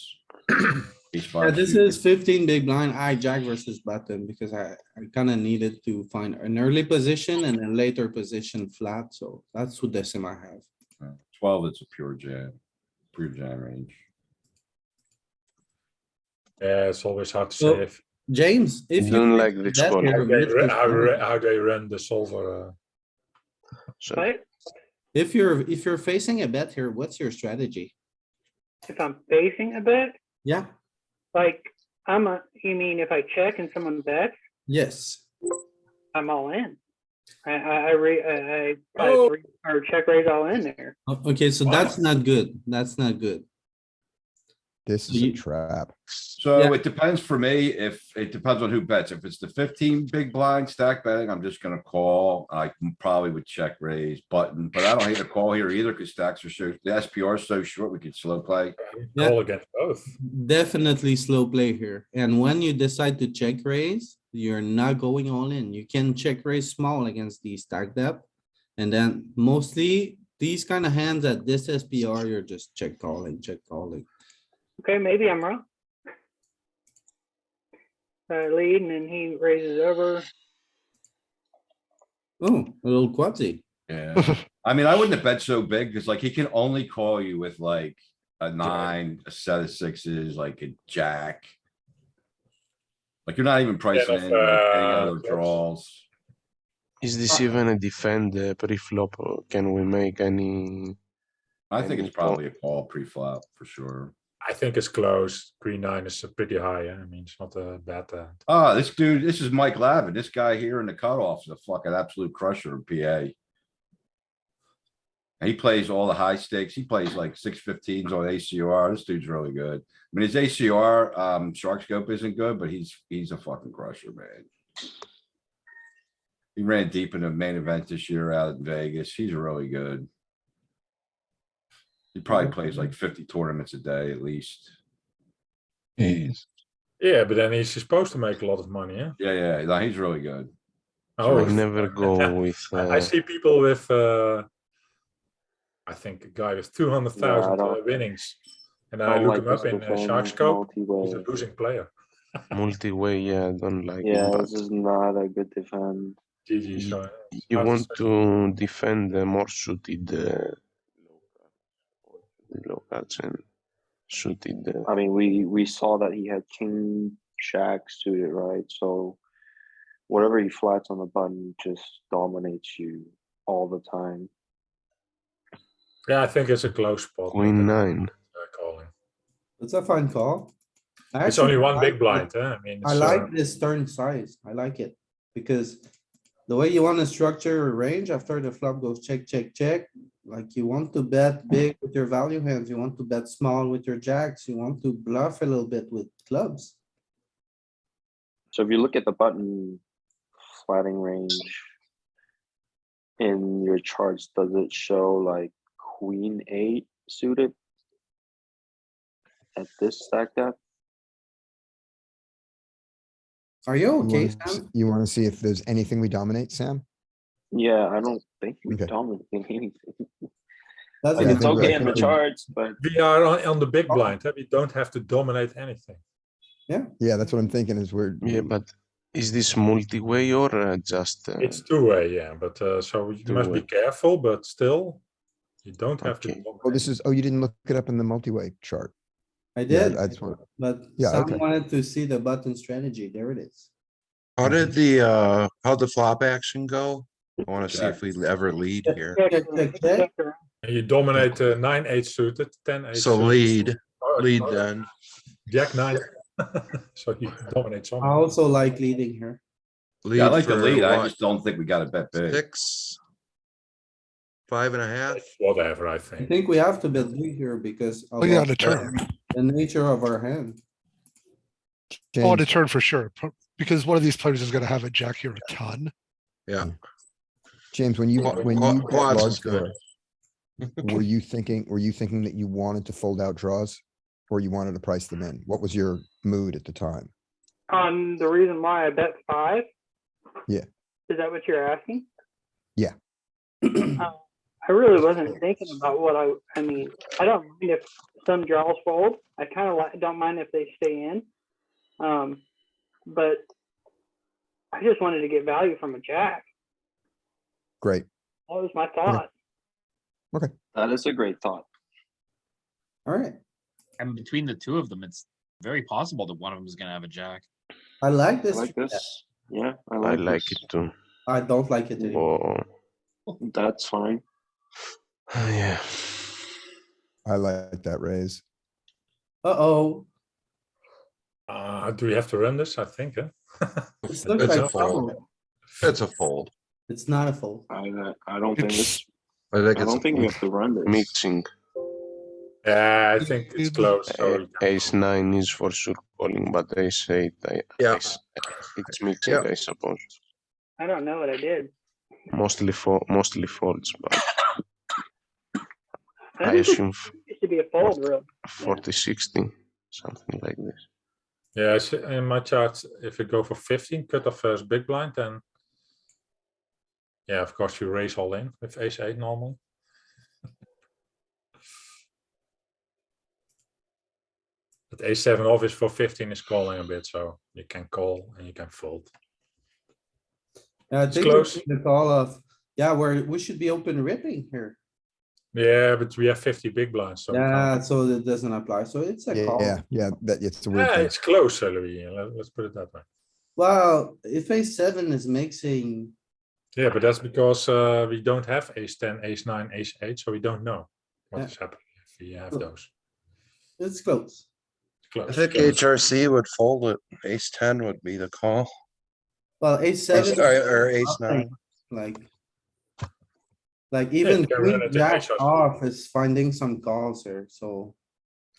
Ace Yeah, five this suited. is 15 big blind hijack versus button because I kinda needed to find an early position and a later position flat, so that's what the sim I have. 12, it's a pure jam range. Yeah, it's always hard to So, say if James, if you Don't raise like a this bet call. here, what's your strategy? how they run the solver. So But If you're facing a bet here, what's your strategy? if I'm facing a bet, Yeah, like you mean if I check and someone bets, yes. I'm all in. I Oh. or check raise all in there. Okay, so that's not good. That's not good. This So is a you- trap. So Yeah. it depends for me, if it depends on who bets. If it's the 15 big blind stack betting, I'm just gonna call. I probably would check raise button, but I don't hate a call here either because stacks are so, the SPR is so short, we could slow play. Yeah. Call against both. Definitely slow play here. And when you decide to check raise, you're not going all in. You can check raise small against the stack depth. And then mostly these kind of hands at this SPR, you're just check calling, check calling. Okay, maybe I'm wrong. Lead and then he raises over. Oh, a little quadsy. Yeah, I mean, I wouldn't have bet so big because like he can only call you with like a 9, a set of 6s, like a jack. Like you're not even pricing of, in like any other clubs. draws. is this even a defend pre-flop? Or can we make any? I think Any it's probably a call pre-flop for sure. I think it's close. Queen 9 is pretty high. I mean, it's not a bad. Ah, this dude, this is Mike Lavin. This guy here in the cutoff is a fucking absolute crusher in PA. And he plays all the high stakes. He plays like 615s on ACR. This dude's really good. I mean, his ACR, shark scope isn't good, but he's a fucking crusher, man. He ran deep in the main event this year out in Vegas. He's really good. He probably plays like 50 tournaments a day at least. Yeah, but then he's supposed to make a lot of money. Yeah. Yeah, no, he's really good. Oh, I never go with. I see people with. I think a guy with 200,000 winnings, and I look him up in Shark Scope. He's a losing player. Multi-way, yeah, I don't like Yeah, it, but this is not a good defend. GG. So you hard to want say. to defend the more suited low cards and suited. I mean, we saw that he had king jack suited, right? So whatever he flats on the button just dominates you all the time. Yeah, I think it's a close spot. Queen 9. Calling. It's a fine call. I It's actually only one like big it. blind. I mean, I it's, like this turn size. I like it because the way you want to structure a range after the flop goes check, check, check. Like you want to bet big with your value hands. You want to bet small with your jacks. You want to bluff a little bit with clubs. So if you look at the button flatting range in your charts, does it show like queen 8 suited at this stack depth? Are you You okay, wanna s- Sam? You want to see if there's anything we dominate, Sam? Yeah, I don't think we Okay. dominate anything. That's Like Yeah, I it's think we- I okay in the think we- charts, but we are on the big blind. We don't have to dominate anything. Yeah, that's what I'm thinking is we're. Yeah, but is this multi-way or just? It's two-way, yeah. But so you must be Two-way. careful. But still, you don't have Okay. to. Oh, this is, oh, you didn't look it up in the multi-way chart. I Yeah, did, I just want, but Yeah, Sam okay. wanted to see the button strategy. There it is. How did how'd the flop action go? I wanna see if we ever lead here. Check, check, check. And you dominate 9-8 suited, 10-8 So suited. lead, or- lead or then. Jack 9. So you dominate I some. also like leading here. Yeah, I Lead like the for lead. I what? just don't think we gotta bet big. 6? 5.5? Whatever, I I think. think we have to bet big here because of Oh, yeah, our- on the turn. the nature of our hand. On the James, turn for sure, because one of these players is gonna have a jack here a ton. Yeah. James, when you bet Quads is large good. there, were you thinking that you wanted to fold out draws? Or you wanted to price them in? What was your mood at the time? The reason why I bet 5. Yeah. Is that what you're asking? Yeah. I really wasn't thinking about what I mean, I don't mind if some draws fold. I kind of don't mind if they stay in. But I just wanted to get value from a jack. Great. That was my thought. That is a great thought. Alright, And between the two of them, it's very possible that one of them is gonna have a jack. I like I this. like this. Yeah, I I like like this. it too. I don't like it anymore. Oh, That's fine. yeah. I like that raise. Uh-oh, Do we have to run this? I think, huh? this looks It's a like fold. trouble. It's a fold. It's not a fold. I don't think It's, it's, I think I it's a don't think we fold. have to run this. Mixing. Yeah, I think it's close. So you can Ace fold. 9 is for sure calling, but ace 8, Yeah. it's mixing, Yeah. I suppose. I don't know what I did. Mostly folds, but I I think assume it should be a fold, real. 40-60, something like this. Yeah, in my chart, if you go for 15, cut off first big blind, then yeah, of course you raise all in with ace 8 normal. But ace 7 off is for 15 is calling a bit, so you can call and you can fold. I It's think close. the call of, yeah, we should be open ripping here. Yeah, but we have 50 big blinds, so we can't. Yeah, so that doesn't apply. So it's a call. Yeah, that, it's a weird Yeah, thing. it's close, Louis. Let's put it that way. Well, if ace 7 is mixing, Yeah, but that's because we don't have ace 10, ace 9, ace 8, so we don't know what Yeah. is happening if we have Oh. those. it's close. It's close. I think HRC would fold it. Ace 10 would be the call. Well, ace 7. Or ace nothing, 9. Like even you can queen run it in jack HRC. off is finding some calls here, so.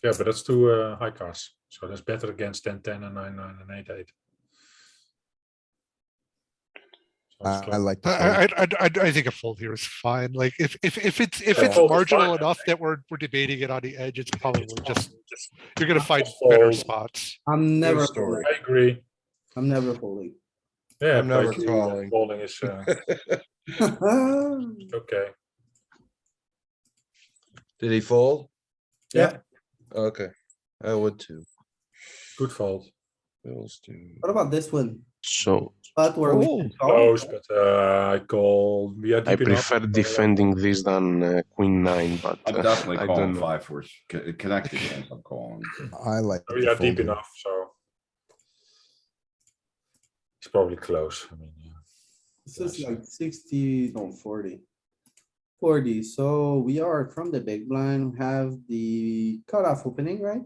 Yeah, but that's two high cards, so that's better against 10, 10 and 9, 9 and 8, 8. So it's I close. like the fold. I think a fold here is fine. Like if it's Yeah, fold is marginal fine, I enough think. that we're debating it on the edge, it's probably just you're gonna find Just better fold. spots. I'm never story. folding. I agree. I'm never folding. Yeah, I'm never basically, calling. folding is okay. Did he fold? Yeah, Okay, I would too. good fold. Bills do. What about this one? So Spot where we Fold. can call? Close, but I call. We are I deep enough. prefer defending this than Queen 9, but I'm definitely I calling don't know. 5-4 connected hands. I'm calling. I like. We the are fold deep here. enough, so it's probably close. I mean, yeah. This is like 60, no, 40. 40, so we are from the big blind, we have the cutoff opening, right?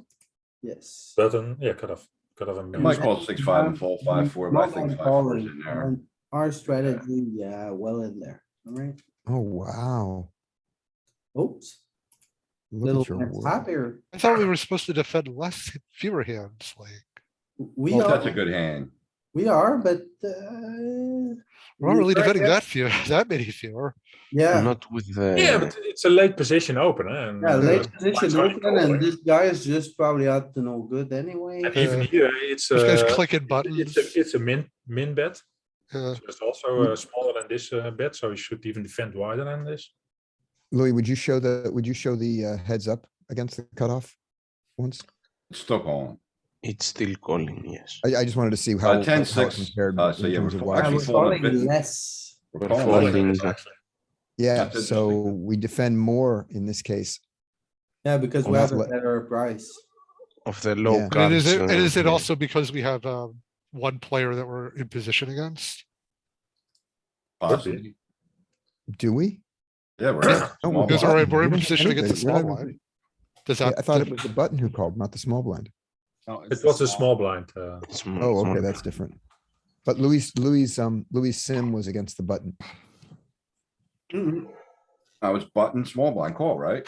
Yes. Button, yeah, cut off and You might mix. call 6-5 and fold 5-4, but I think 5-4 is in there. And our strategy, yeah, well in there, alright, Oh, wow. oops, Look little at your mess world. happier. I thought we were supposed to defend fewer hands. Like We Well, that's a are, good hand. we are, but, we're not really right defending there. that many fewer. Yeah, Not with the. Yeah, but it's a late position open, and yeah, late it's position only open calling. and this guy is just probably up to no good anyway. And even here, it's This guy's a clicking buttons. it's a min bet. Yeah. So it's also smaller than this bet, so you should even defend wider than this. Louis, would you show the heads up against the cutoff once? Still calling. It's still calling, yes. I just wanted to see how. 10, how it 6. compared So in yeah, terms of we're why. I actually was folding a calling bit. less. We're We're calling folding. less, Actually, Yeah, That's so interesting. we defend more in this case. Yeah, because we Not have a le- better price. Of the low Yeah. And cards. is it yeah. also because we have one player that we're in position against? Possibly. Do we? Yeah, we're. Oh, small Because blind. we're in We don't have position against the anybody. We're small not blind. Does Yeah, that? I thought it was the button who called, not the small blind. it was a small blind. Small- Oh, small okay, that's different. But Louis sim was against the button. Mhm. I was button small blind call, right?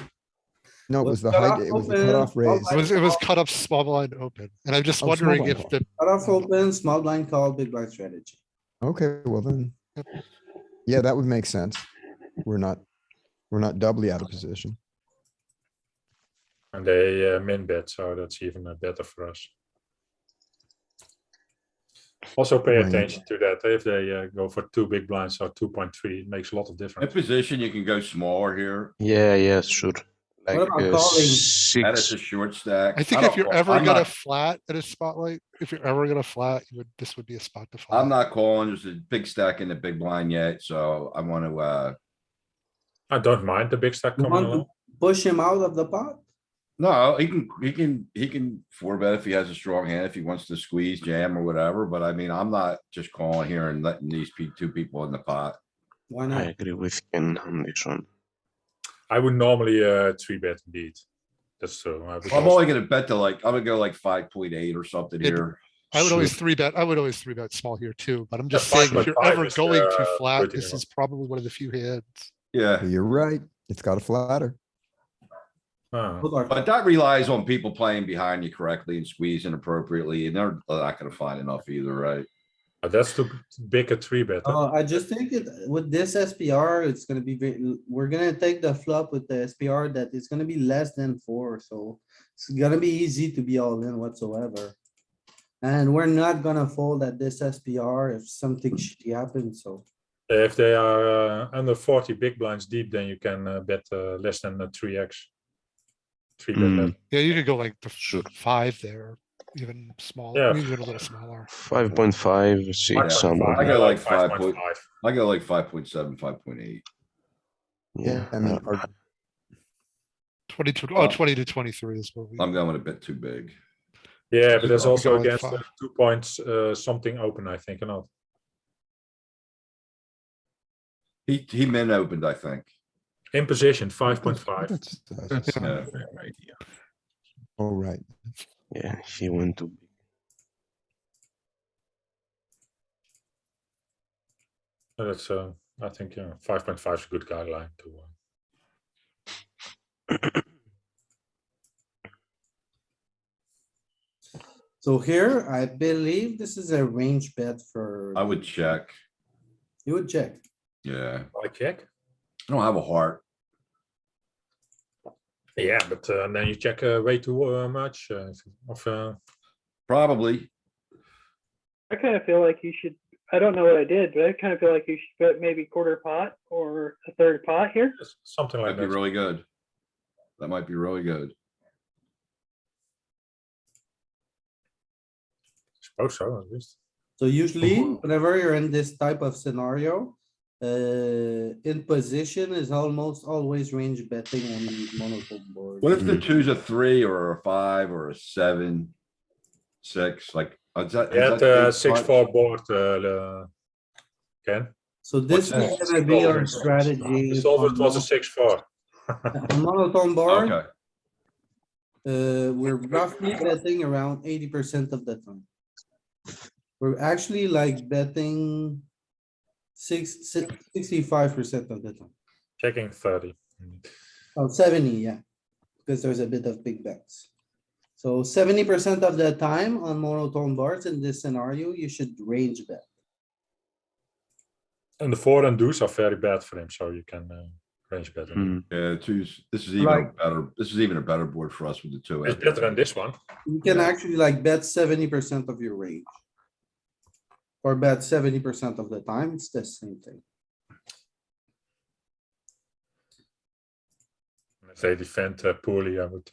No, it Was was the cutoff height, it was the open, cutoff small raise. blind? It was cut up small blind open, and I'm just Oh, small wondering blind if call. the Cutoff open, small blind call, big blind strategy. Okay, well then. Yeah, that would make sense. We're not doubly out of position. And they min bet, so that's even better for us. Also pay Right. attention to that. If they go for 2 big blinds or 2.3, it makes a lot of In difference. position, you can go smaller here. Yeah, sure. Like about calling? That is 6. a short stack. I think don't if you're call- ever I'm gonna not- flat at a spotlight, if you're ever gonna flat, this would be a spot to flat. I'm not calling. There's a big stack in the big blind yet, so I want to, I don't mind the big stack You coming want along. to push him out of the pot? No, he can four bet if he has a strong hand, if he wants to squeeze jam or whatever, but I mean, I'm not just calling here and letting these two people in the pot. Why I not? agree with Ken on this one. I would normally three bet indeed. That's true. I would I'm also- only gonna bet to like, I'm gonna go like 5.8 or something It- here. I would always Sure. three bet. I would always three bet small here too, but I'm just Yeah, saying if you're 5.5 ever is, going too flat, pretty this low. is probably one of the few hands. Yeah, You're right. It's got a flatter. Ah, Both are but that relies on people playing behind you correctly and squeezing appropriately, and they're not gonna find enough either, right? but that's too big a three bet. Huh? I just think it, with this SPR, it's gonna be we're gonna take the flop with the SPR that it's gonna be less than 4, so it's gonna be easy to be all in whatsoever. And we're not gonna fold at this SPR if something shitty happens, so. If they are under 40 big blinds deep, then you can bet less than 3x. Three bet Hmm. less. Yeah, you could go like the Sure. 5 there, even small, Yeah. even a little smaller. 5.5, 6, Yeah, somewhere. I go like 5.5. I go like 5.7, 5.8. Yeah. I mean, our 22, Uh, 20 to 23 is what we. I'm going a bit too big. Yeah, but there's I'll also go like against 5. 2 points something open, I think, or not. He min opened, I think. In position 5.5. That's Yeah. a fair idea. all right. Yeah, he went to big. That's I think 5.5 is a good guideline to. So here, I believe this is a range bet for. I would check. You would check. Yeah, I check. I don't have a heart. Yeah, but then you check way too much. Probably. I kind of feel like you should, I don't know what I did, but I kind of feel like you should bet maybe quarter pot or a third pot here. Something like Might be that. really good. That might be really good. suppose so, at least. So usually, whenever you're in this type of scenario, in position is almost always range betting on the monotone board. What if the two's a 3 or a 5 or a 7? 6, like, is that? He had big 6-4 punch? board, Ken. So this What's is that? gonna be our strategy. He solved it was a 6-4. On monotone board, Okay, we're roughly betting around 80% of the time. We're actually like betting 65% of the time. Checking 30. Oh, 70, yeah, because there's a bit of big bets. So 70% of the time on monotone boards in this scenario, you should range bet. And the 4 and deuce are very bad for him, so you can range bet. Hmm. yeah, twos, this is even a better, this is even a better board for us with the 2. It's better than this one. You can Yeah. actually like bet 70% of your range. Or bet 70% of the time, it's the same thing. If they defend poorly, I would.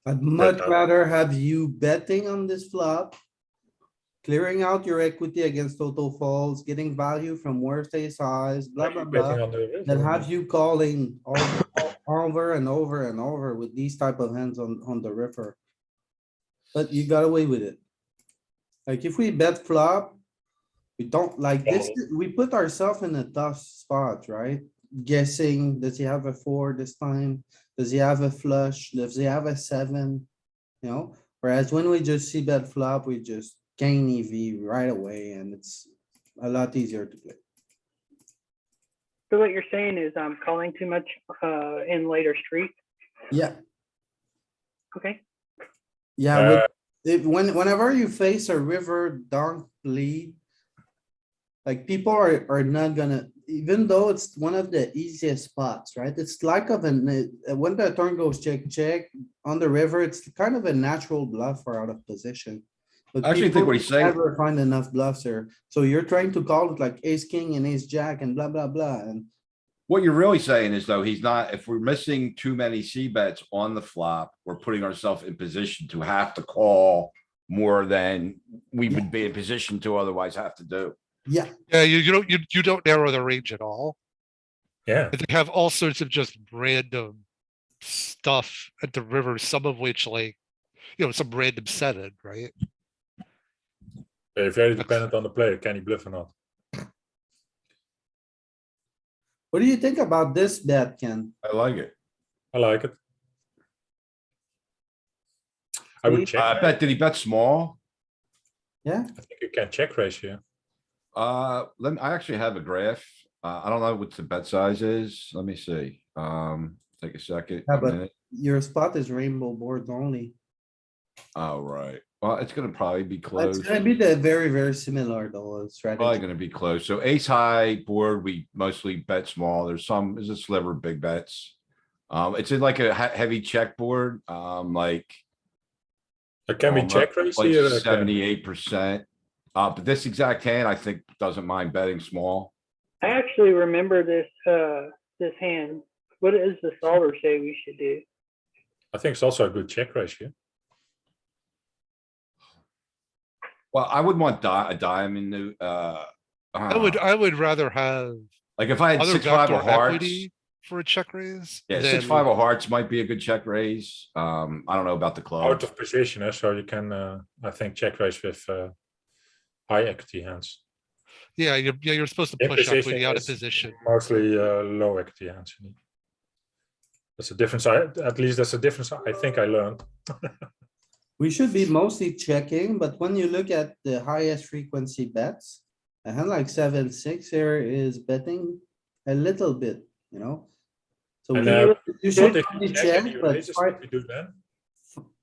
I'd much out. rather have you betting on this flop. Clearing out your equity against total folds, getting value from worst ace size, blah, blah, betting blah. on the Than river. have you calling over and over and over with these type of hands on the river. But you got away with it. Like if we bet flop, we don't like this, we put ourselves in a tough spot, right? Guessing, does he have a 4 this time? Does he have a flush? Does he have a 7? You know, whereas when we just see bet flop, we just gain EV right away and it's a lot easier to play. So what you're saying is I'm calling too much in later street. Yeah, Okay. yeah. Whenever you face a river donk lead, like people are not gonna, even though it's one of the easiest spots, right? It's like when the turn goes check on the river, it's kind of a natural bluff or out of position. But I actually think people what he's saying- never find enough bluffs here. So you're trying to call it like ace, king and ace, jack and blah, blah, blah. And What you're really saying is though, he's not, if we're missing too many C bets on the flop, we're putting ourselves in position to have to call more than we would be in position to otherwise have to do. yeah, Yeah, you don't narrow the range at all. Yeah, And they have all sorts of just random stuff at the river, some of which like, some random setting, right? they're very That's- dependent on the player. Can he bluff or not? What do you think about this bet, Ken? I like it. I like it. I would check. I bet, did he bet small? Yeah, I think you can check raise here. I actually have a graph. I don't know what the bet size is. Let me see. Take a second. Yeah, a but- minute. your spot is rainbow boards only. Oh, right. Well, it's gonna probably be It's close. gonna be the very, very similar though, Probably strategy. gonna be close. So ace high board, we mostly bet small. There's a sliver of big bets. It's in like a heavy check board, like. Can we check raise Like here? Ken? 78%. But this exact hand, I think, doesn't mind betting small. I actually remember this hand. What does the solver say we should do? I think it's also a good check raise here. Well, I would want a diamond, I would rather have like if I had other 6-5 vector of hearts. equity for a check raise. Yeah, than- 6-5 of hearts might be a good check raise. I don't know about the club. Out of position, so you can, I think, check raise with high equity hands. Yeah, you're supposed to In push position equity out of is position. Mostly low equity hands. That's a difference. At least that's a difference I think I learned. We should be mostly checking, but when you look at the highest frequency bets, a hand like 7-6 here is betting a little bit, you know? So And, you should What if probably you check, any but raises, what we do then?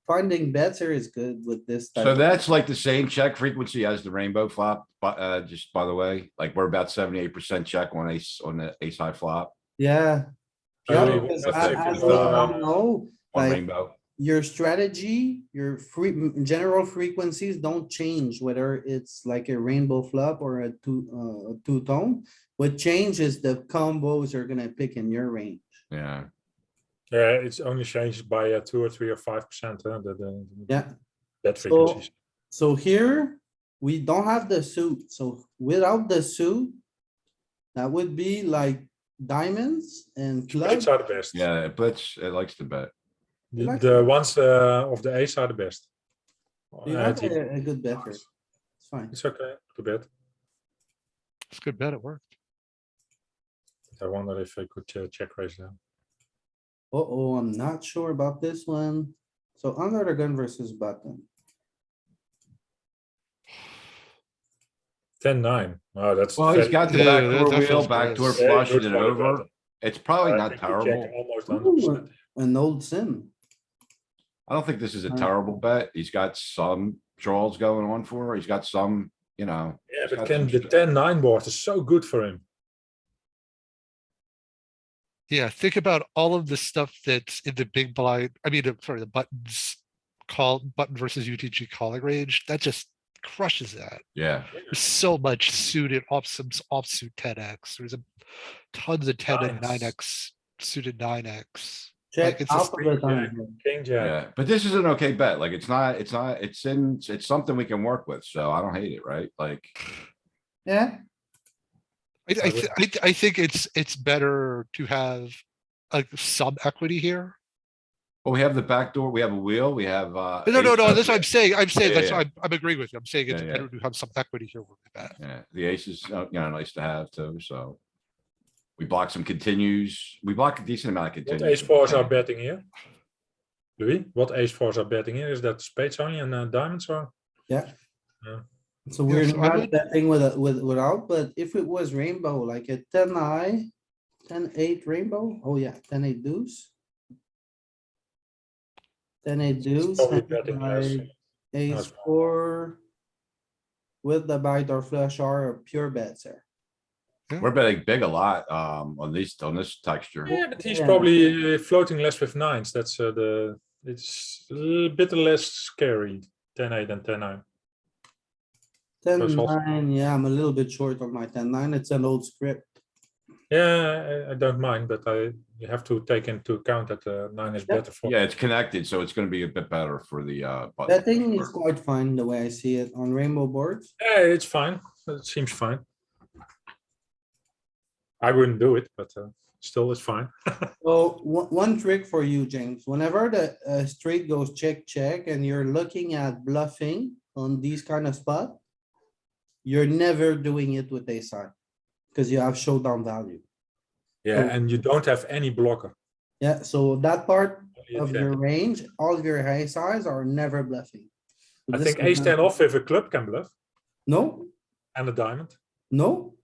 finding bets here is good with this. type So of- that's like the same check frequency as the rainbow flop, but, just by the way, like we're about 78% check on the ace high flop Yeah. So Yeah, we- because that's as if we you, all know, on like rainbow. your strategy, your general frequencies don't change, whether it's like a rainbow flop or a two tone. What changes the combos you're gonna pick in your range. Yeah. Yeah, it's only changed by 2 or 3 or 5%. The Yeah. bet So, frequencies. so here, we don't have the suit, so without the suit. That would be like diamonds and Spades clubs. are the best. Yeah, but it likes to bet. The ones of the ace are the best. You Uh, have the- a good better. It's fine. It's okay to bet. It's a good bet, it worked. I wonder if I could check raise now. Uh-oh, I'm not sure about this one. So under the gun versus button. 10-9. Oh, that's. Well, he's very- got the Yeah, backdoor that wheel, feels backdoor gross. very flushing good it for the over. button. It's probably I not think you check terrible. almost 100%. Ooh, an old sim. I don't think this is a Right. terrible bet. He's got some draws going on for her. He's got some, Yeah, he's but got Ken, some the 10-9 board is so good for him. Yeah, think about all of the stuff that's in the big blind, sorry, the buttons button versus UTG calling range, that just crushes that. Yeah, There's so much suited offsuit 10x. There's tons of 10 and Nines. 9x suited 9x. Check it's half just- of the time. here. King Jack. yeah. But this is an okay bet. Like, it's something we can work with. So I don't hate it, right? Like, Yeah, I think it's better to have like some equity here. well, we have the back door, we have a wheel, we have, No, ace that's what of- I'm saying. Yeah, That's yeah, what I'm agreeing with you. I'm saying it's Yeah, yeah. better to have some equity here where we bet. Yeah, the ace is, nice to have too, so. We block some continues. We block a decent amount of What continues. ace fours are betting here? Louis, what ace fours are betting here? Is that spades only and diamonds or? yeah. Yeah. So we're so I not would- betting without, but if it was rainbow, like a 10-9, 10-8 rainbow, oh yeah, 10-8 deuce. 10-8 deuce, Probably and betting less. like ace Nice. 4. With the backdoor flush are pure bets there. We're betting big a lot, on this texture. Yeah, but he's Yeah. probably floating less with nines. That's it's a little bit less scary. 10-8 and 10-9. First also- 10-9, yeah, I'm a little bit short on my 10-9. It's an old script. Yeah, I don't mind, but you have to take into account that 9 is Yeah. better for. Yeah, it's connected, so it's gonna be a bit better for the, button. Betting is quite fine the way I see it on rainbow boards. Yeah, it's fine. It seems fine. I wouldn't do it, but still it's fine. So one trick for you, James, whenever the straight goes check, check, and you're looking at bluffing on these kind of spot, you're never doing it with a side because you have showdown value. Yeah, So- and you don't have any blocker. Yeah, so that part Only a of check. your range, all of your high sides are never bluffing. So I this think is ace not- ten off with a club can bluff No, and a diamond. no,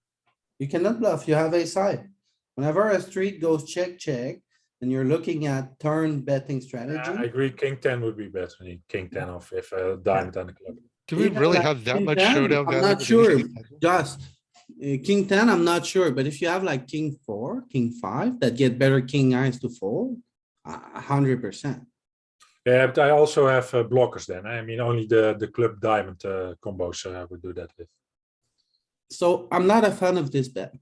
you cannot bluff. You have a side. Whenever a street goes check, check, and you're looking at turn betting I strategy. agree. King ten would be better than king ten off with a diamond and a club. Do we Even really like have that king much 10, showdown I'm value? not with sure, ace-king? just king ten, I'm not sure, but if you have like king four, king five, that get better king eyes to fold, 100%. Yeah, but I also have blockers then. I mean, only the club diamond combos I would do that with. So I'm not a fan of this bet.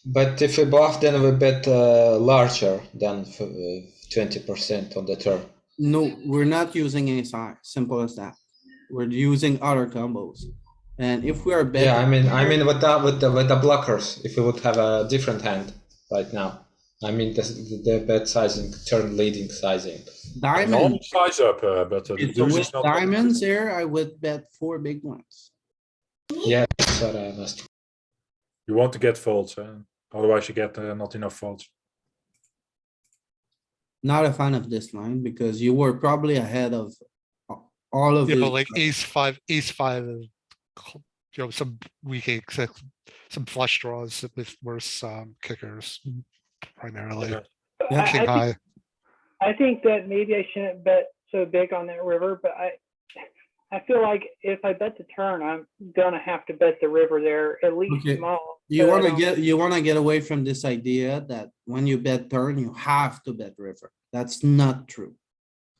But if we bluff, then we bet larger than 20% on the turn. No, we're not using a side, simple as that. We're using other combos. And if we are betting. Yeah, I mean with the blockers, if we would have a different hand right now. I mean the bet sizing, turn leading sizing. Normal Diamond, size up, but the so deuce with is not. diamonds here, I would bet 4 big ones. Yeah, that's what I must. You want to get folds, otherwise you get not enough folds. Not a fan of this line because you were probably ahead of all of Yeah, this. but like ace five, some weak ace, some flush draws with worse kickers primarily. Yeah. Yeah. King high. I think that maybe I shouldn't bet so big on that river, but I feel like if I bet the turn, I'm gonna have to bet the river there at least Okay. small. You but I wanna get away from this idea that when you bet turn, you have to bet river. That's not true.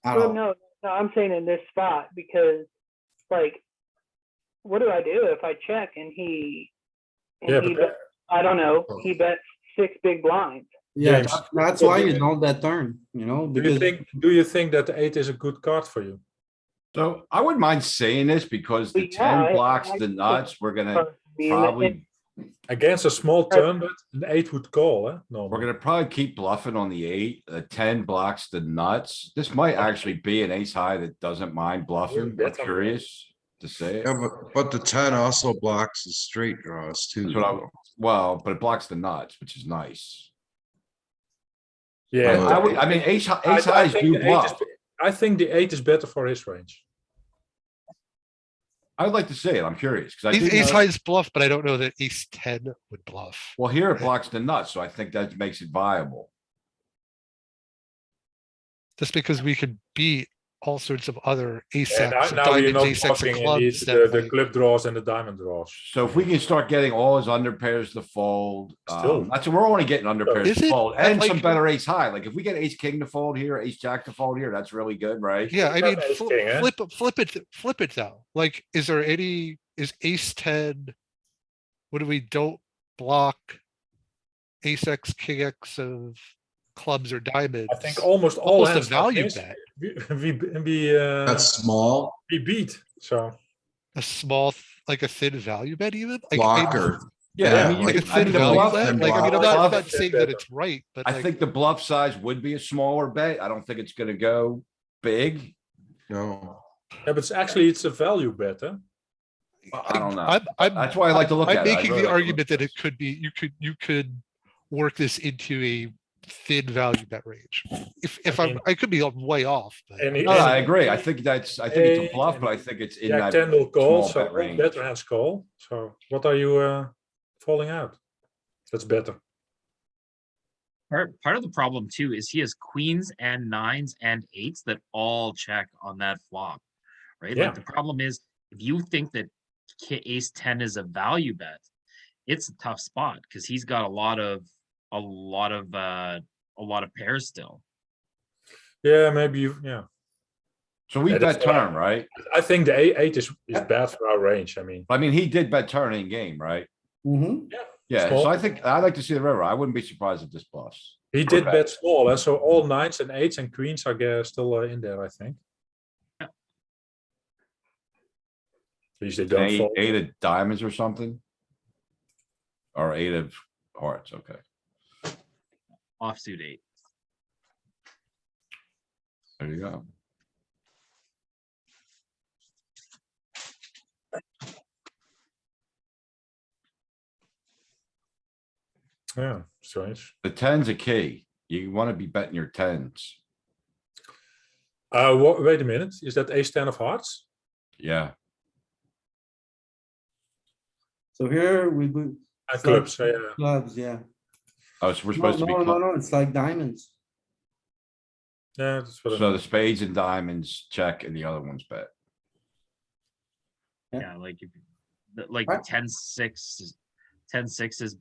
At Well, all. no, I'm saying in this spot because, like, what do I do if I check and he? Yeah, but bet, I don't know. He bets 6 big blinds. Yeah, James, that's why you don't bet turn, you know, do you because think that the 8 is a good card for you? So I wouldn't mind saying this because the Well, yeah, 10 blocks I the think nuts, we're gonna I mean, probably, Against a small turn bet, an 8 would call, we're normally. gonna probably keep bluffing on the 8. The 10 blocks the nuts. This might actually be an ace high that doesn't mind bluffing. I'm bet on curious to say it. Yeah, but the 10 also blocks the straight draws too. That's what though. well, but it blocks the nuts, which is nice. Yeah, I mean, ace highs think do the 8 bluff. I think the 8 is better for his range. I would like to see it. I'm curious, because I do Ace know, high is bluff, but I don't know that ace 10 would bluff. well, here it blocks the nuts, so I think that makes it viable. Just because we could beat all sorts of other ace Yeah, X, of now you're diamonds, not ace X of bluffing in clubs. the That club draws and the diamond draws. So if we can start getting all his under pairs to fold, Still. that's what we're only getting under pairs Is to it? fold I and some like- better ace high. Like if we get ace king to fold here, ace jack to fold here, that's really good, right? yeah, I You mean, have ace king, eh? flip it though. Like, is ace 10? What do we don't block? Ace X, king X of clubs or diamonds. I think almost all Almost a hands value like this, bet. That's small we beat. So A small, like a thin value bet even? Like, blocker. Yeah, I mean, Like you a could- I thin mean, the value bluff- bet? the Like, I mean, I'm bluff- not saying that it's right, but I like, think the bluff size would be a smaller bet. I don't think it's gonna go big. No. yeah, but it's a value bet, huh? I don't know. I'm That's why I like to look I'm at it. I making really the like to look argument at that it could be, you could work this into a thin value bet range. If I mean- I could be way off, but And No, I agree. I think it's a bluff, but I think it's in Jack that 10 will call, small so bet all range. better hands call. So what are you falling out? That's better. Part of the problem too is he has queens and nines and eights that all check on that flop, right? Yeah. Like the problem is if you think that ace 10 is a value bet, it's a tough spot because he's got a lot of pairs still. Yeah, maybe yeah. So we Yeah, bet that's what I- turn, right? I think the 8 is bad for our range. I mean, I mean, he did bet turn in game, right? Mhm. Yeah, Small. so I think I'd like to see the river. I wouldn't be surprised if this bluffs. he Or did bet. bet small, and so all 9s and 8s and queens are still in there. I think. Yeah. At least they An don't Eight, fall. eight of diamonds or something. Or eight of hearts, okay. Offsuit 8. There you go. Yeah, strange. The ten's a key. You wanna be betting your tens. Wait a minute. Is that ace 10 of hearts? Yeah, So here we go. And it's like clubs, yeah. Clubs, yeah. oh, so we're No, supposed to be, no, no, clo- no, it's like diamonds. Yeah, that's what I so mean. the spades and diamonds check and the other ones bet. Yeah. Yeah, like if like Right. 10-6 is bet